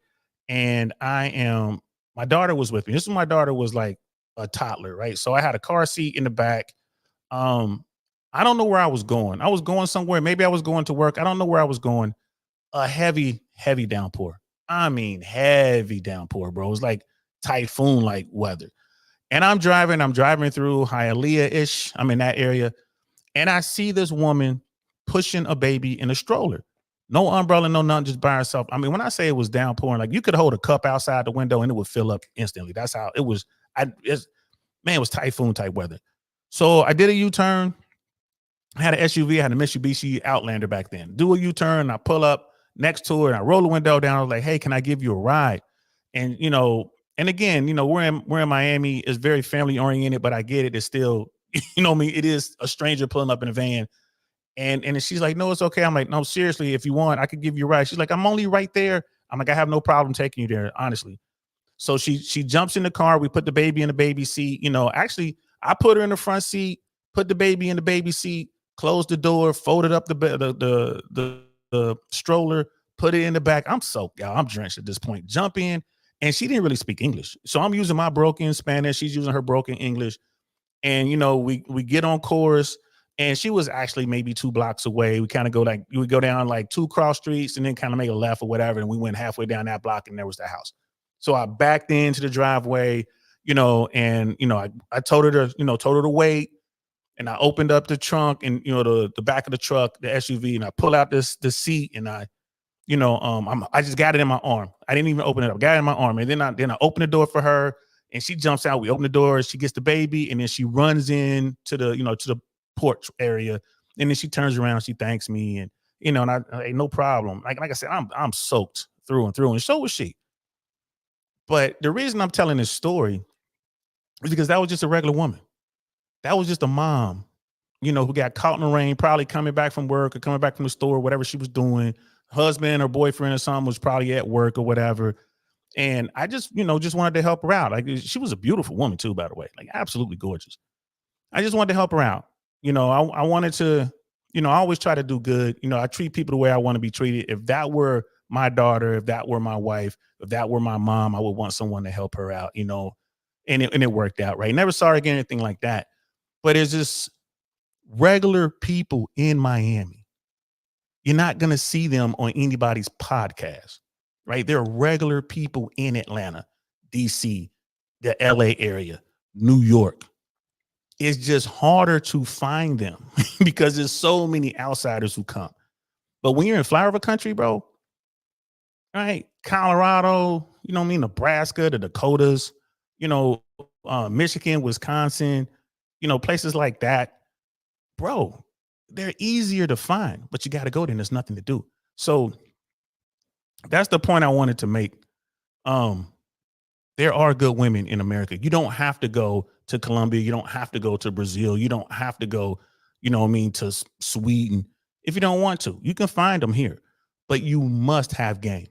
and my daughter was with me. This is when my daughter was like a toddler, right? So I had a car seat in the back. I don't know where I was going. I was going somewhere. Maybe I was going to work. I don't know where I was going. A heavy downpour. I mean, heavy downpour, bro. It was like typhoon-like weather. And I'm driving through Hialeah-ish. I'm in that area. And I see this woman pushing a baby in a stroller. No umbrella, no nothing, just by herself. I mean, when I say it was downpouring, like you could hold a cup outside the window and it would fill up instantly. That's how it was. It was typhoon type weather. So I did a U-turn. I had an SUV, I had a Mitsubishi Outlander back then. Do a U-turn, I pull up next to her and I roll the window down. I was like, hey, can I give you a ride? And and again, we're in Miami. It's very family oriented, but I get it. It's still, it is a stranger pulling up in a van. And she's like, no, it's okay. I'm like, no, seriously, if you want, I could give you a ride. She's like, I'm only right there. I'm like, I have no problem taking you there, honestly. So she jumps in the car. We put the baby in the baby seat. Actually, I put her in the front seat, put the baby in the baby seat, closed the door, folded up the stroller, put it in the back. I'm soaked, y'all. I'm drenched at this point. Jump in, and she didn't really speak English. So I'm using my broken Spanish. She's using her broken English. And we get on course, and she was actually maybe 2 blocks away. We kind of we go down like 2 cross streets and then kind of make a left or whatever. And we went halfway down that block, and there was the house. So I backed into the driveway, and I told her to wait. And I opened up the trunk and the back of the truck, the SUV, and I pull out the seat, and I just got it in my arm. I didn't even open it up. I got it in my arm, and then I open the door for her, and she jumps out. We open the door, she gets the baby, and then she runs in to the porch area, and then she turns around, she thanks me, and and I no problem. Like I said, I'm soaked through and through, and so was she. But the reason I'm telling this story is because that was just a regular woman. That was just a mom, who got caught in the rain, probably coming back from work or coming back from the store, whatever she was doing. Husband or boyfriend or something was probably at work or whatever. And I just, just wanted to help her out. Like, she was a beautiful woman too, by the way, like absolutely gorgeous. I just wanted to help her out. I wanted to, I always try to do good. I treat people the way I want to be treated. If that were my daughter, if that were my wife, if that were my mom, I would want someone to help her out, and it worked out, right? Never saw her again, anything like that. But it's just regular people in Miami. You're not going to see them on anybody's podcast, right? They're regular people in Atlanta, DC, the LA area, New York. It's just harder to find them because there's so many outsiders who come. But when you're in flyover country, bro, right? Colorado, Nebraska, the Dakotas, Michigan, Wisconsin, places like that, bro, they're easier to find, but you got to go there and there's nothing to do. So that's the point I wanted to make. There are good women in America. You don't have to go to Colombia. You don't have to go to Brazil. You don't have to go, to Sweden. If you don't want to, you can find them here, but you must have game.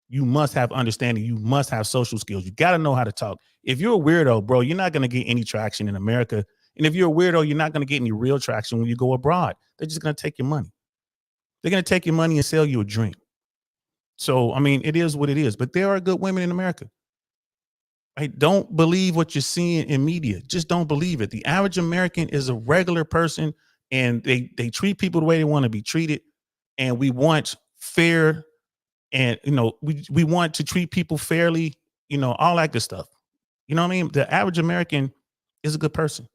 You must have understanding. You must have social skills. You got to know how to talk. If you're a weirdo, bro, you're not going to get any traction in America. And if you're a weirdo, you're not going to get any real traction when you go abroad. They're just going to take your money. They're going to take your money and sell you a dream. So, it is what it is, but there are good women in America. I don't believe what you're seeing in media. Just don't believe it. The average American is a regular person, and they treat people the way they want to be treated. And we want fair, and we want to treat people fairly, all that good stuff. You know what I mean? The average American is a good person.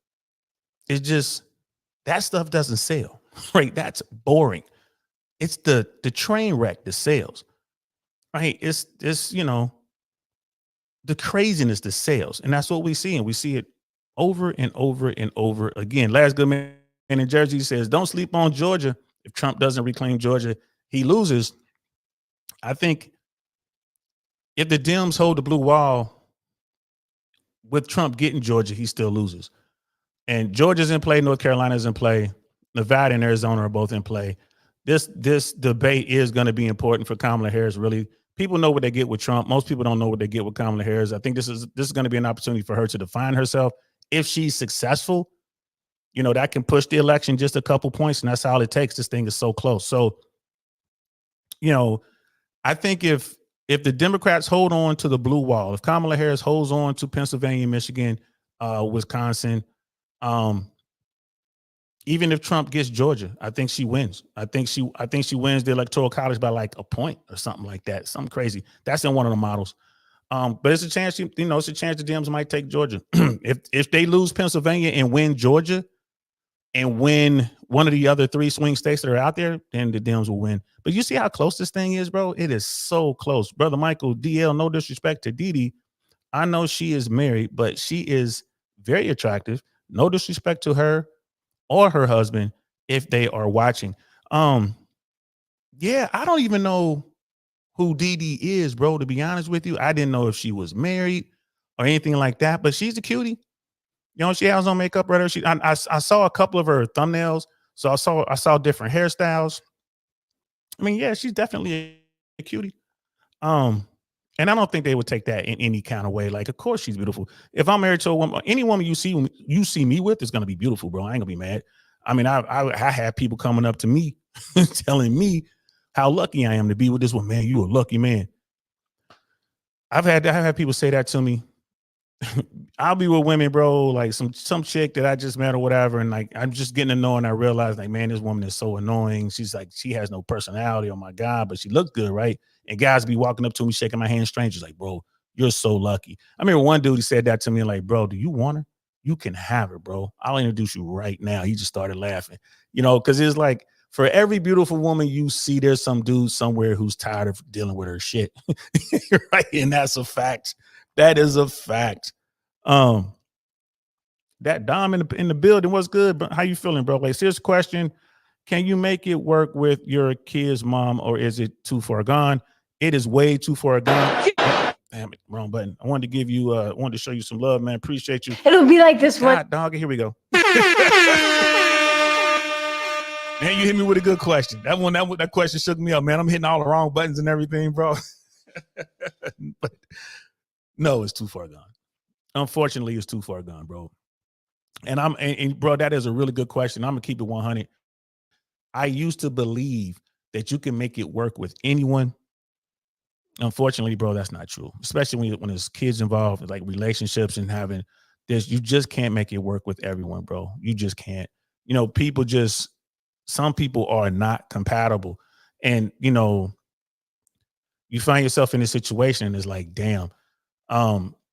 It's just that stuff doesn't sell, right? That's boring. It's the train wreck that sells, right? It's the craziness that sells. And that's what we see. And we see it over and over and over again. Last good man in Jersey says, don't sleep on Georgia. If Trump doesn't reclaim Georgia, he loses. I think if the Dems hold the blue wall with Trump getting Georgia, he still loses. And Georgia's in play. North Carolina's in play. Nevada and Arizona are both in play. This debate is going to be important for Kamala Harris, really. People know what they get with Trump. Most people don't know what they get with Kamala Harris. I think this is going to be an opportunity for her to define herself. If she's successful, that can push the election just a couple points, and that's all it takes. This thing is so close. So, I think if the Democrats hold on to the blue wall, if Kamala Harris holds on to Pennsylvania, Michigan, Wisconsin, even if Trump gets Georgia, I think she wins. I think she wins the Electoral College by like a point or something like that. Something crazy. That's in one of the models. But it's a chance, it's a chance the Dems might take Georgia. if they lose Pennsylvania and win Georgia and win one of the other three swing states that are out there, then the Dems will win. But you see how close this thing is, bro? It is so close. Brother Michael, DL, no disrespect to Didi. I know she is married, but she is very attractive. No disrespect to her or her husband if they are watching. Yeah, I don't even know who Didi is, bro, to be honest with you. I didn't know if she was married or anything like that, but she's a cutie. She has on makeup, brother. I saw a couple of her thumbnails, so I saw different hairstyles. Yeah, she's definitely a cutie. And I don't think they would take that in any kind of way. Like, of course she's beautiful. If I'm married to a woman, any woman you see me with is gonna be beautiful, bro. I ain't gonna be mad. I had people coming up to me telling me how lucky I am to be with this one. Man, you a lucky man. I've had people say that to me. I'll be with women, bro, like some chick that I just met or whatever, and like I'm just getting to know, and I realize, like, man, this woman is so annoying. She's like, she has no personality. Oh my God, but she looks good, right? And guys be walking up to me, shaking my hand, strangers, like, bro, you're so lucky. I remember one dude, he said that to me, like, bro, do you want her? You can have her, bro. I'll introduce you right now. He just started laughing, because it's like, for every beautiful woman you see, there's some dude somewhere who's tired of dealing with her shit. Right? And that's a fact. That is a fact. That Dom in the building, what's good? But how you feeling, bro? Like, serious question. Can you make it work with your kid's mom, or is it too far gone? It is way too far gone. Damn it, wrong button. I wanted to give you, wanted to show you some love, man. Appreciate you. It'll be like this one. God, dog, here we go. Man, you hit me with a good question. That question shook me up, man. I'm hitting all the wrong buttons and everything, bro. But no, it's too far gone. Unfortunately, it's too far gone, bro. And bro, that is a really good question. I'm gonna keep it 100. I used to believe that you can make it work with anyone. Unfortunately, bro, that's not true. Especially when there's kids involved, like relationships and having this, you just can't make it work with everyone, bro. You just can't. You know, some people are not compatible. And, you know, you find yourself in a situation and it's like, damn.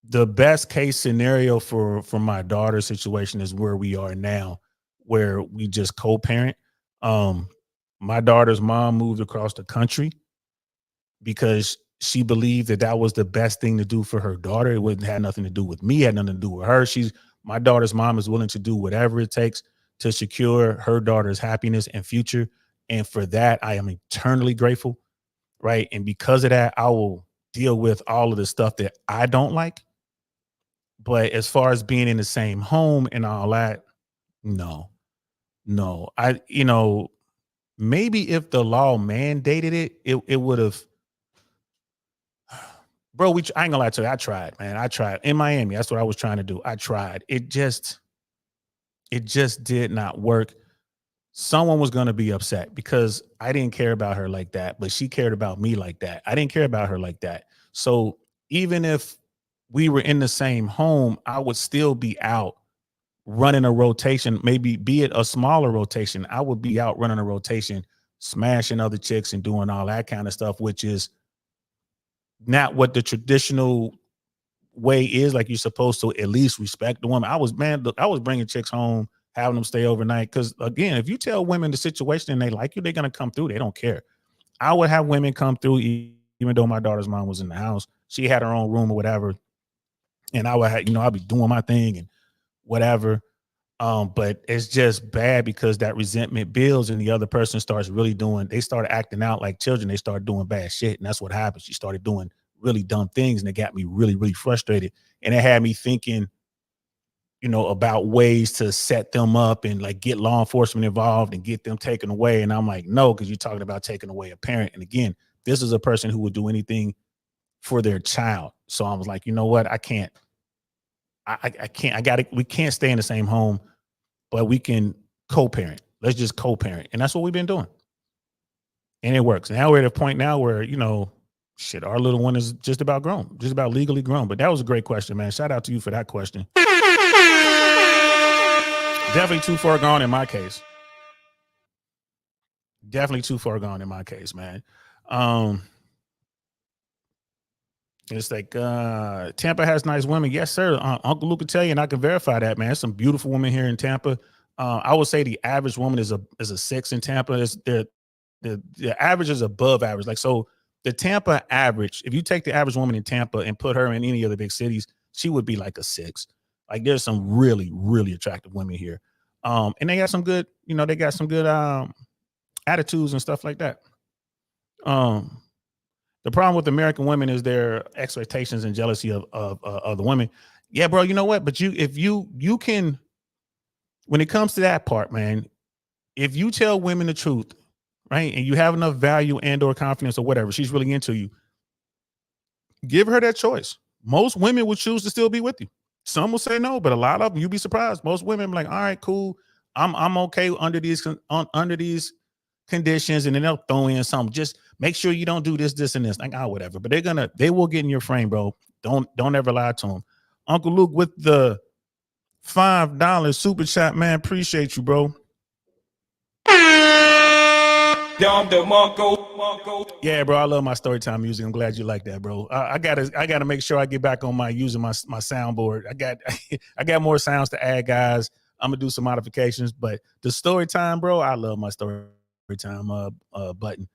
The best case scenario for my daughter's situation is where we are now, where we just co-parent. My daughter's mom moved across the country because she believed that was the best thing to do for her daughter. It wouldn't have nothing to do with me, had nothing to do with her. My daughter's mom is willing to do whatever it takes to secure her daughter's happiness and future. And for that, I am eternally grateful. Right. And because of that, I will deal with all of the stuff that I don't like. But as far as being in the same home and all that, no. Maybe if the law mandated it would have. Bro, I ain't gonna lie to you. I tried, man. I tried in Miami. That's what I was trying to do. I tried. It just did not work. Someone was going to be upset because I didn't care about her like that, but she cared about me like that. I didn't care about her like that. So even if we were in the same home, I would still be out running a rotation, maybe be it a smaller rotation. I would be out running a rotation, smashing other chicks and doing all that kind of stuff, which is not what the traditional way is. Like, you're supposed to at least respect the woman. I was bringing chicks home, having them stay overnight. Because again, if you tell women the situation and they like you, they're going to come through. They don't care. I would have women come through, even though my daughter's mom was in the house. She had her own room or whatever. And I would have, I'd be doing my thing and whatever. But it's just bad because that resentment builds and the other person they started acting out like children. They started doing bad shit. And that's what happened. She started doing really dumb things and it got me really, really frustrated. And it had me thinking, about ways to set them up and like get law enforcement involved and get them taken away. And I'm like, no, because you're talking about taking away a parent. And again, this is a person who would do anything for their child. So I was like, you know what? I can't. We can't stay in the same home, but we can co-parent. Let's just co-parent. And that's what we've been doing. And it works. Now we're at a point now where, our little one is just about grown, just about legally grown. But that was a great question, man. Shout out to you for that question. Definitely too far gone in my case. Man. It's like Tampa has nice women. Yes, sir. Uncle Luke can tell you, and I can verify that, man. There's some beautiful women here in Tampa. I would say the average woman is a 6 in Tampa. The average is above average. Like, so the Tampa average, if you take the average woman in Tampa and put her in any of the big cities, she would be like a 6. Like, there's some really, really attractive women here. And they got some good, attitudes and stuff like that. The problem with American women is their expectations and jealousy of the women. Yeah, bro, you know what? But if you can, when it comes to that part, man, if you tell women the truth, right, and you have enough value and or confidence or whatever, she's really into you, give her that choice. Most women would choose to still be with you. Some will say no, but a lot of them, you'd be surprised. Most women are like, all right, cool. I'm okay under these conditions, and then they'll throw in something. Just make sure you don't do this, and this. Like, whatever. But they will get in your frame, bro. Don't ever lie to them. Uncle Luke with the $5 super chat, man. Appreciate you, bro. Yeah, bro. I love my storytime music. I'm glad you like that, bro. I gotta make sure I get back on using my soundboard. I got more sounds to add, guys. I'm gonna do some modifications, but the story time, bro, I love my story time button.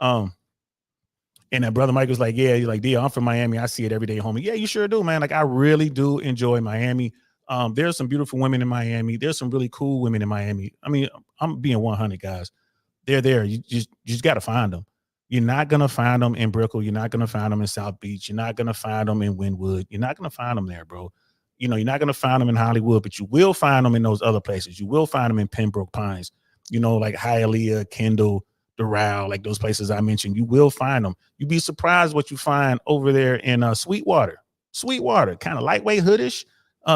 And that brother Mike was like, yeah, he's like, I'm from Miami. I see it every day, homie. Yeah, you sure do, man. Like, I really do enjoy Miami. There's some beautiful women in Miami. There's some really cool women in Miami. I mean, I'm being 100, guys. They're there. You just got to find them. You're not going to find them in Brickell. You're not going to find them in South Beach. You're not going to find them in Wynwood. You're not going to find them there, bro. You know, you're not going to find them in Hollywood, but you will find them in those other places. You will find them in Pembroke Pines, you know, like Hialeah, Kendall, Doral, like those places I mentioned. You will find them. You'd be surprised what you find over there in Sweetwater. Sweetwater, kind of lightweight, hoodish,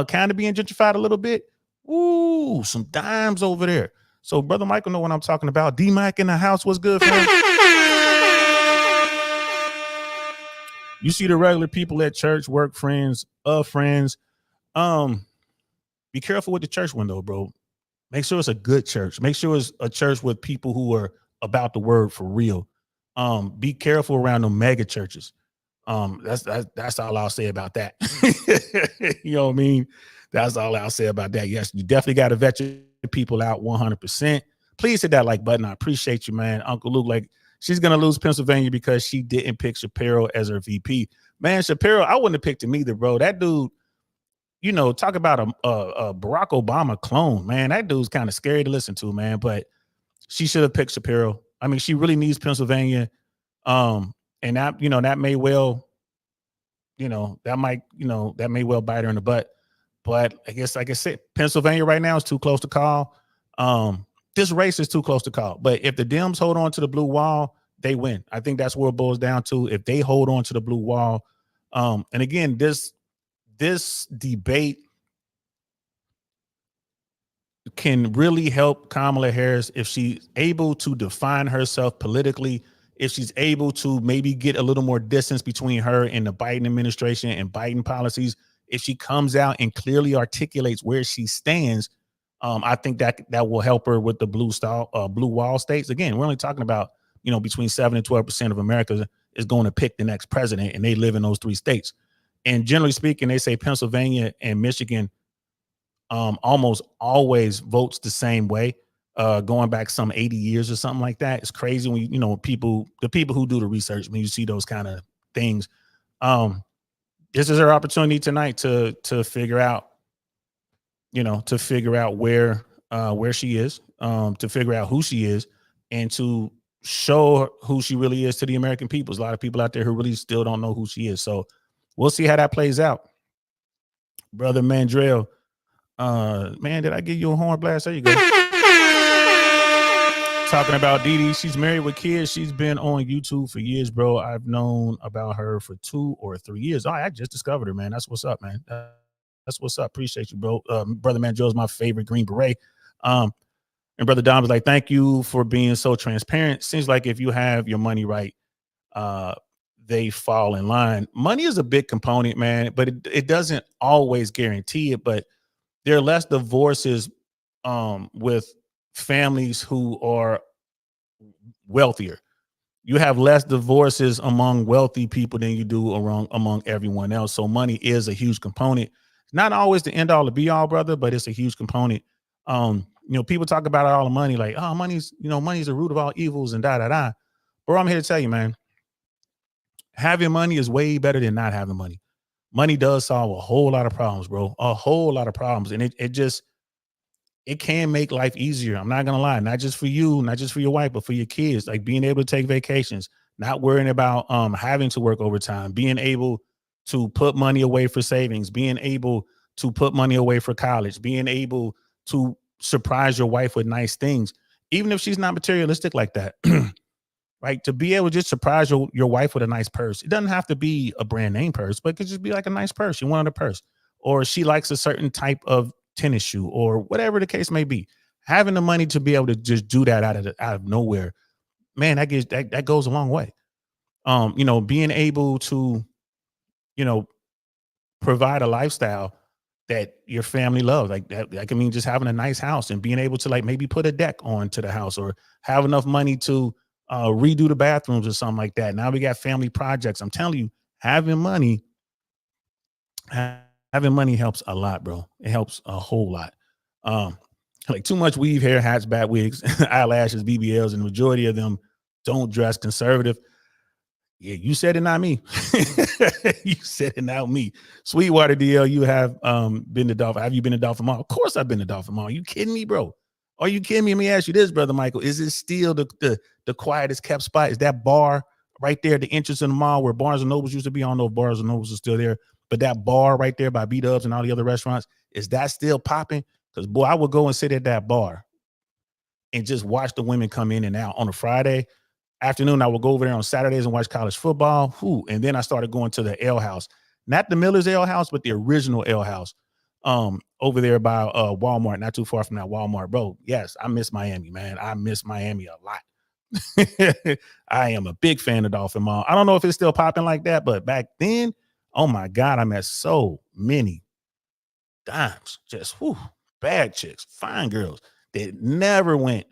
kind of being gentrified a little bit. Ooh, some dimes over there. So Brother Michael know what I'm talking about. D-Mac in the house. What's good, fam? You see the regular people at church, work friends, friends. Be careful with the church window, bro. Make sure it's a good church. Make sure it's a church with people who are about the word for real. Be careful around the mega churches. That's all I'll say about that. You know what I mean? That's all I'll say about that. Yes, you definitely got to vet your people out 100%. Please hit that like button. I appreciate you, man. Uncle Luke, like, she's going to lose Pennsylvania because she didn't pick Shapiro as her VP. Man, Shapiro, I wouldn't have picked him either, bro. That dude, you know, talk about a Barack Obama clone, man. That dude's kind of scary to listen to, man. But she should have picked Shapiro. I mean, she really needs Pennsylvania. And that, you know, that may well, you know, that may well bite her in the butt. But I guess, like I said, Pennsylvania right now is too close to call. This race is too close to call. But if the Dems hold on to the blue wall, they win. I think that's where it boils down to. If they hold on to the blue wall, and again, this debate can really help Kamala Harris if she's able to define herself politically, if she's able to maybe get a little more distance between her and the Biden administration and Biden policies. If she comes out and clearly articulates where she stands, I think that will help her with the blue wall states. Again, we're only talking about, you know, between 7 and 12% of America is going to pick the next president, and they live in those 3 states. And generally speaking, they say Pennsylvania and Michigan almost always votes the same way, going back some 80 years or something like that. It's crazy when you know the people who do the research, when you see those kind of things. This is her opportunity tonight to figure out, you know, to figure out where she is, to figure out who she is, and to show who she really is to the American people. There's a lot of people out there who really still don't know who she is. So we'll see how that plays out. Brother Mandrell, man, did I give you a horn blast? There you go. Talking about Dee Dee, she's married with kids. She's been on YouTube for years, bro. I've known about her for 2 or 3 years. Oh, I just discovered her, man. That's what's up, man. That's what's up. Appreciate you, bro. Brother Mandrell is my favorite Green Beret. And Brother Dom was like, thank you for being so transparent. Seems like if you have your money right, they fall in line. Money is a big component, man, but it doesn't always guarantee it. But there are less divorces with families who are wealthier. You have less divorces among wealthy people than you do among everyone else. So money is a huge component. Not always the end all to be all, brother, but it's a huge component. You know, people talk about all the money, like, oh, money's the root of all evils and da da da. Bro, I'm here to tell you, man, having money is way better than not having money. Money does solve a whole lot of problems, bro. A whole lot of problems. And it can make life easier. I'm not going to lie. Not just for you, not just for your wife, but for your kids. Like being able to take vacations, not worrying about having to work overtime, being able to put money away for savings, being able to put money away for college, being able to surprise your wife with nice things, even if she's not materialistic like that. Right? To be able to just surprise your wife with a nice purse. It doesn't have to be a brand name purse, but it could just be like a nice purse. You wanted a purse, or she likes a certain type of tennis shoe, or whatever the case may be. Having the money to be able to just do that out of nowhere, man, that goes a long way. You know, being able to, you know, provide a lifestyle that your family loves, like that can mean just having a nice house and being able to like maybe put a deck onto the house, or have enough money to redo the bathrooms or something like that. Now we got family projects. I'm telling you, having money helps a lot, bro. It helps a whole lot. Like too much weave, hair, hats, bat wigs, eyelashes, BBLs, and the majority of them don't dress conservative. Yeah, you said it, not me. You said it, not me. Sweetwater DL, you have been to Dolphin. Have you been to Dolphin Mall? Of course I've been to Dolphin Mall. You kidding me, bro? Are you kidding me? Let me ask you this, Brother Michael. Is it still the quietest kept spot? Is that bar right there, the entrance in the mall where Barnes and Nobles used to be? I don't know if Barnes and Nobles is still there, but that bar right there by B-Dubs and all the other restaurants, is that still popping? Because, boy, I would go and sit at that bar and just watch the women come in and out on a Friday afternoon. I would go over there on Saturdays and watch college football. And then I started going to the Ale House, not the Miller's Ale House, but the original Ale House, over there by Walmart, not too far from that Walmart, bro. Yes, I miss Miami, man. I miss Miami a lot. I am a big fan of Dolphin Mall. I don't know if it's still popping like that, but back then, oh my God, I met so many dimes, just bad chicks, fine girls that never went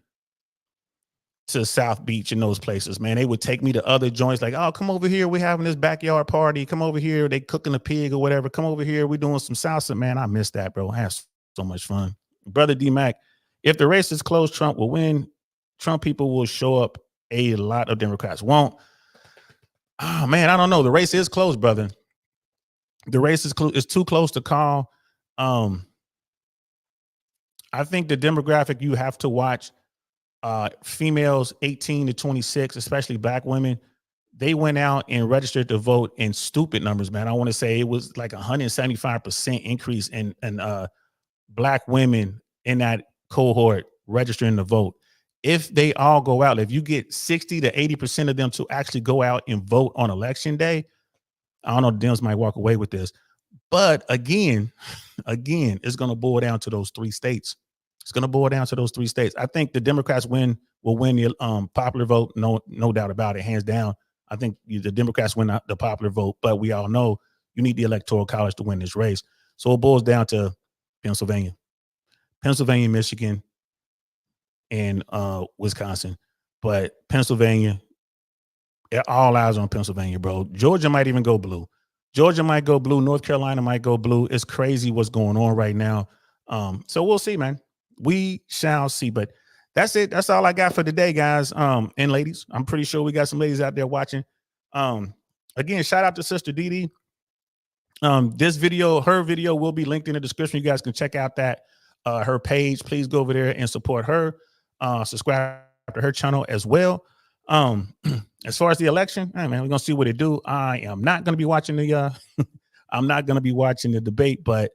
to South Beach and those places, man. They would take me to other joints like, oh, come over here. We're having this backyard party. Come over here. They cooking a pig or whatever. Come over here. We're doing some salsa, man. I miss that, bro. I had so much fun. Brother D-Mac, if the race is close, Trump will win. Trump people will show up. A lot of Democrats won't. Oh, man, I don't know. The race is close, brother. The race is it's too close to call. I think the demographic you have to watch, females 18 to 26, especially black women, they went out and registered to vote in stupid numbers, man. I want to say it was like 175% increase in black women in that cohort registering to vote. If they all go out, if you get 60 to 80% of them to actually go out and vote on election day, I don't know, Dems might walk away with this. But again, it's going to boil down to those three states. It's going to boil down to those three states. I think the Democrats will win the popular vote. No doubt about it, hands down. I think the Democrats win the popular vote, but we all know you need the Electoral College to win this race. So it boils down to Pennsylvania, Michigan, and Wisconsin. But Pennsylvania, all eyes on Pennsylvania, bro. Georgia might even go blue. North Carolina might go blue. It's crazy what's going on right now. So we'll see, man. We shall see. But that's it. That's all I got for today, guys. And ladies, I'm pretty sure we got some ladies out there watching. Again, shout out to Sister Dee. This video, her video will be linked in the description. You guys can check out that her page. Please go over there and support her. Subscribe to her channel as well. As far as the election, hey man, we're gonna see what it do. I am not gonna be watching the I'm not gonna be watching the debate, but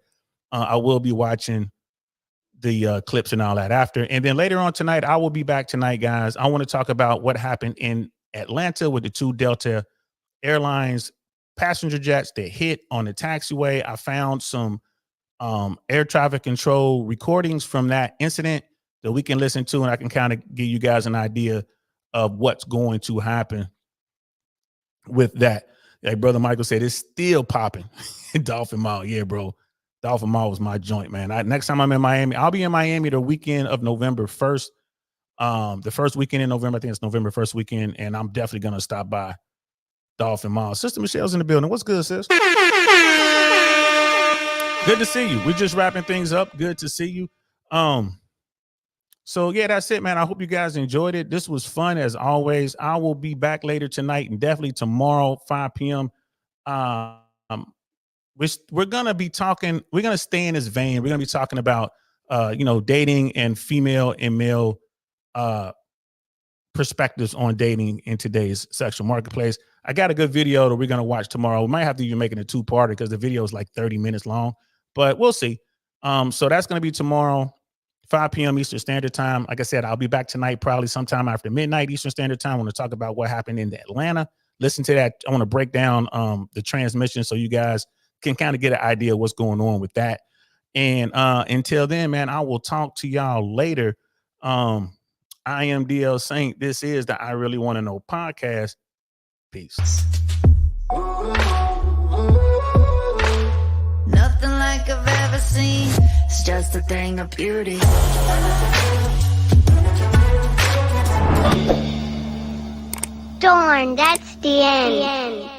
I will be watching the clips and all that after. And then later on tonight, I will be back tonight, guys. I want to talk about what happened in Atlanta with the two Delta Airlines passenger jets that hit on the taxiway. I found some air traffic control recordings from that incident that we can listen to, and I can kind of give you guys an idea of what's going to happen with that. Like Brother Michael said, it's still popping. Dolphin Mall. Yeah, bro. Dolphin Mall was my joint, man. Next time I'm in Miami, I'll be in Miami the weekend of November 1st. The first weekend in November, I think it's November 1st weekend, and I'm definitely going to stop by Dolphin Mall. Sister Michelle's in the building. What's good, sis? Good to see you. We're just wrapping things up. Good to see you. So yeah, that's it, man. I hope you guys enjoyed it. This was fun as always. I will be back later tonight and definitely tomorrow, 5 p.m. We're gonna be talking. We're gonna stay in this vein. We're gonna be talking about dating and female and male perspectives on dating in today's sexual marketplace. I got a good video that we're gonna watch tomorrow. We might have to even make it a two-parter because the video is like 30 minutes long, but we'll see. So that's gonna be tomorrow, 5 p.m. Eastern Standard Time. Like I said, I'll be back tonight, probably sometime after midnight Eastern Standard Time. I want to talk about what happened in Atlanta. Listen to that. I want to break down the transmission so you guys can kind of get an idea of what's going on with that. And until then, man, I will talk to y'all later. I am DL Saint. This is the I Really Want to Know podcast. Peace. Nothing like I've ever seen. It's just a thing of beauty. Darn, that's the end.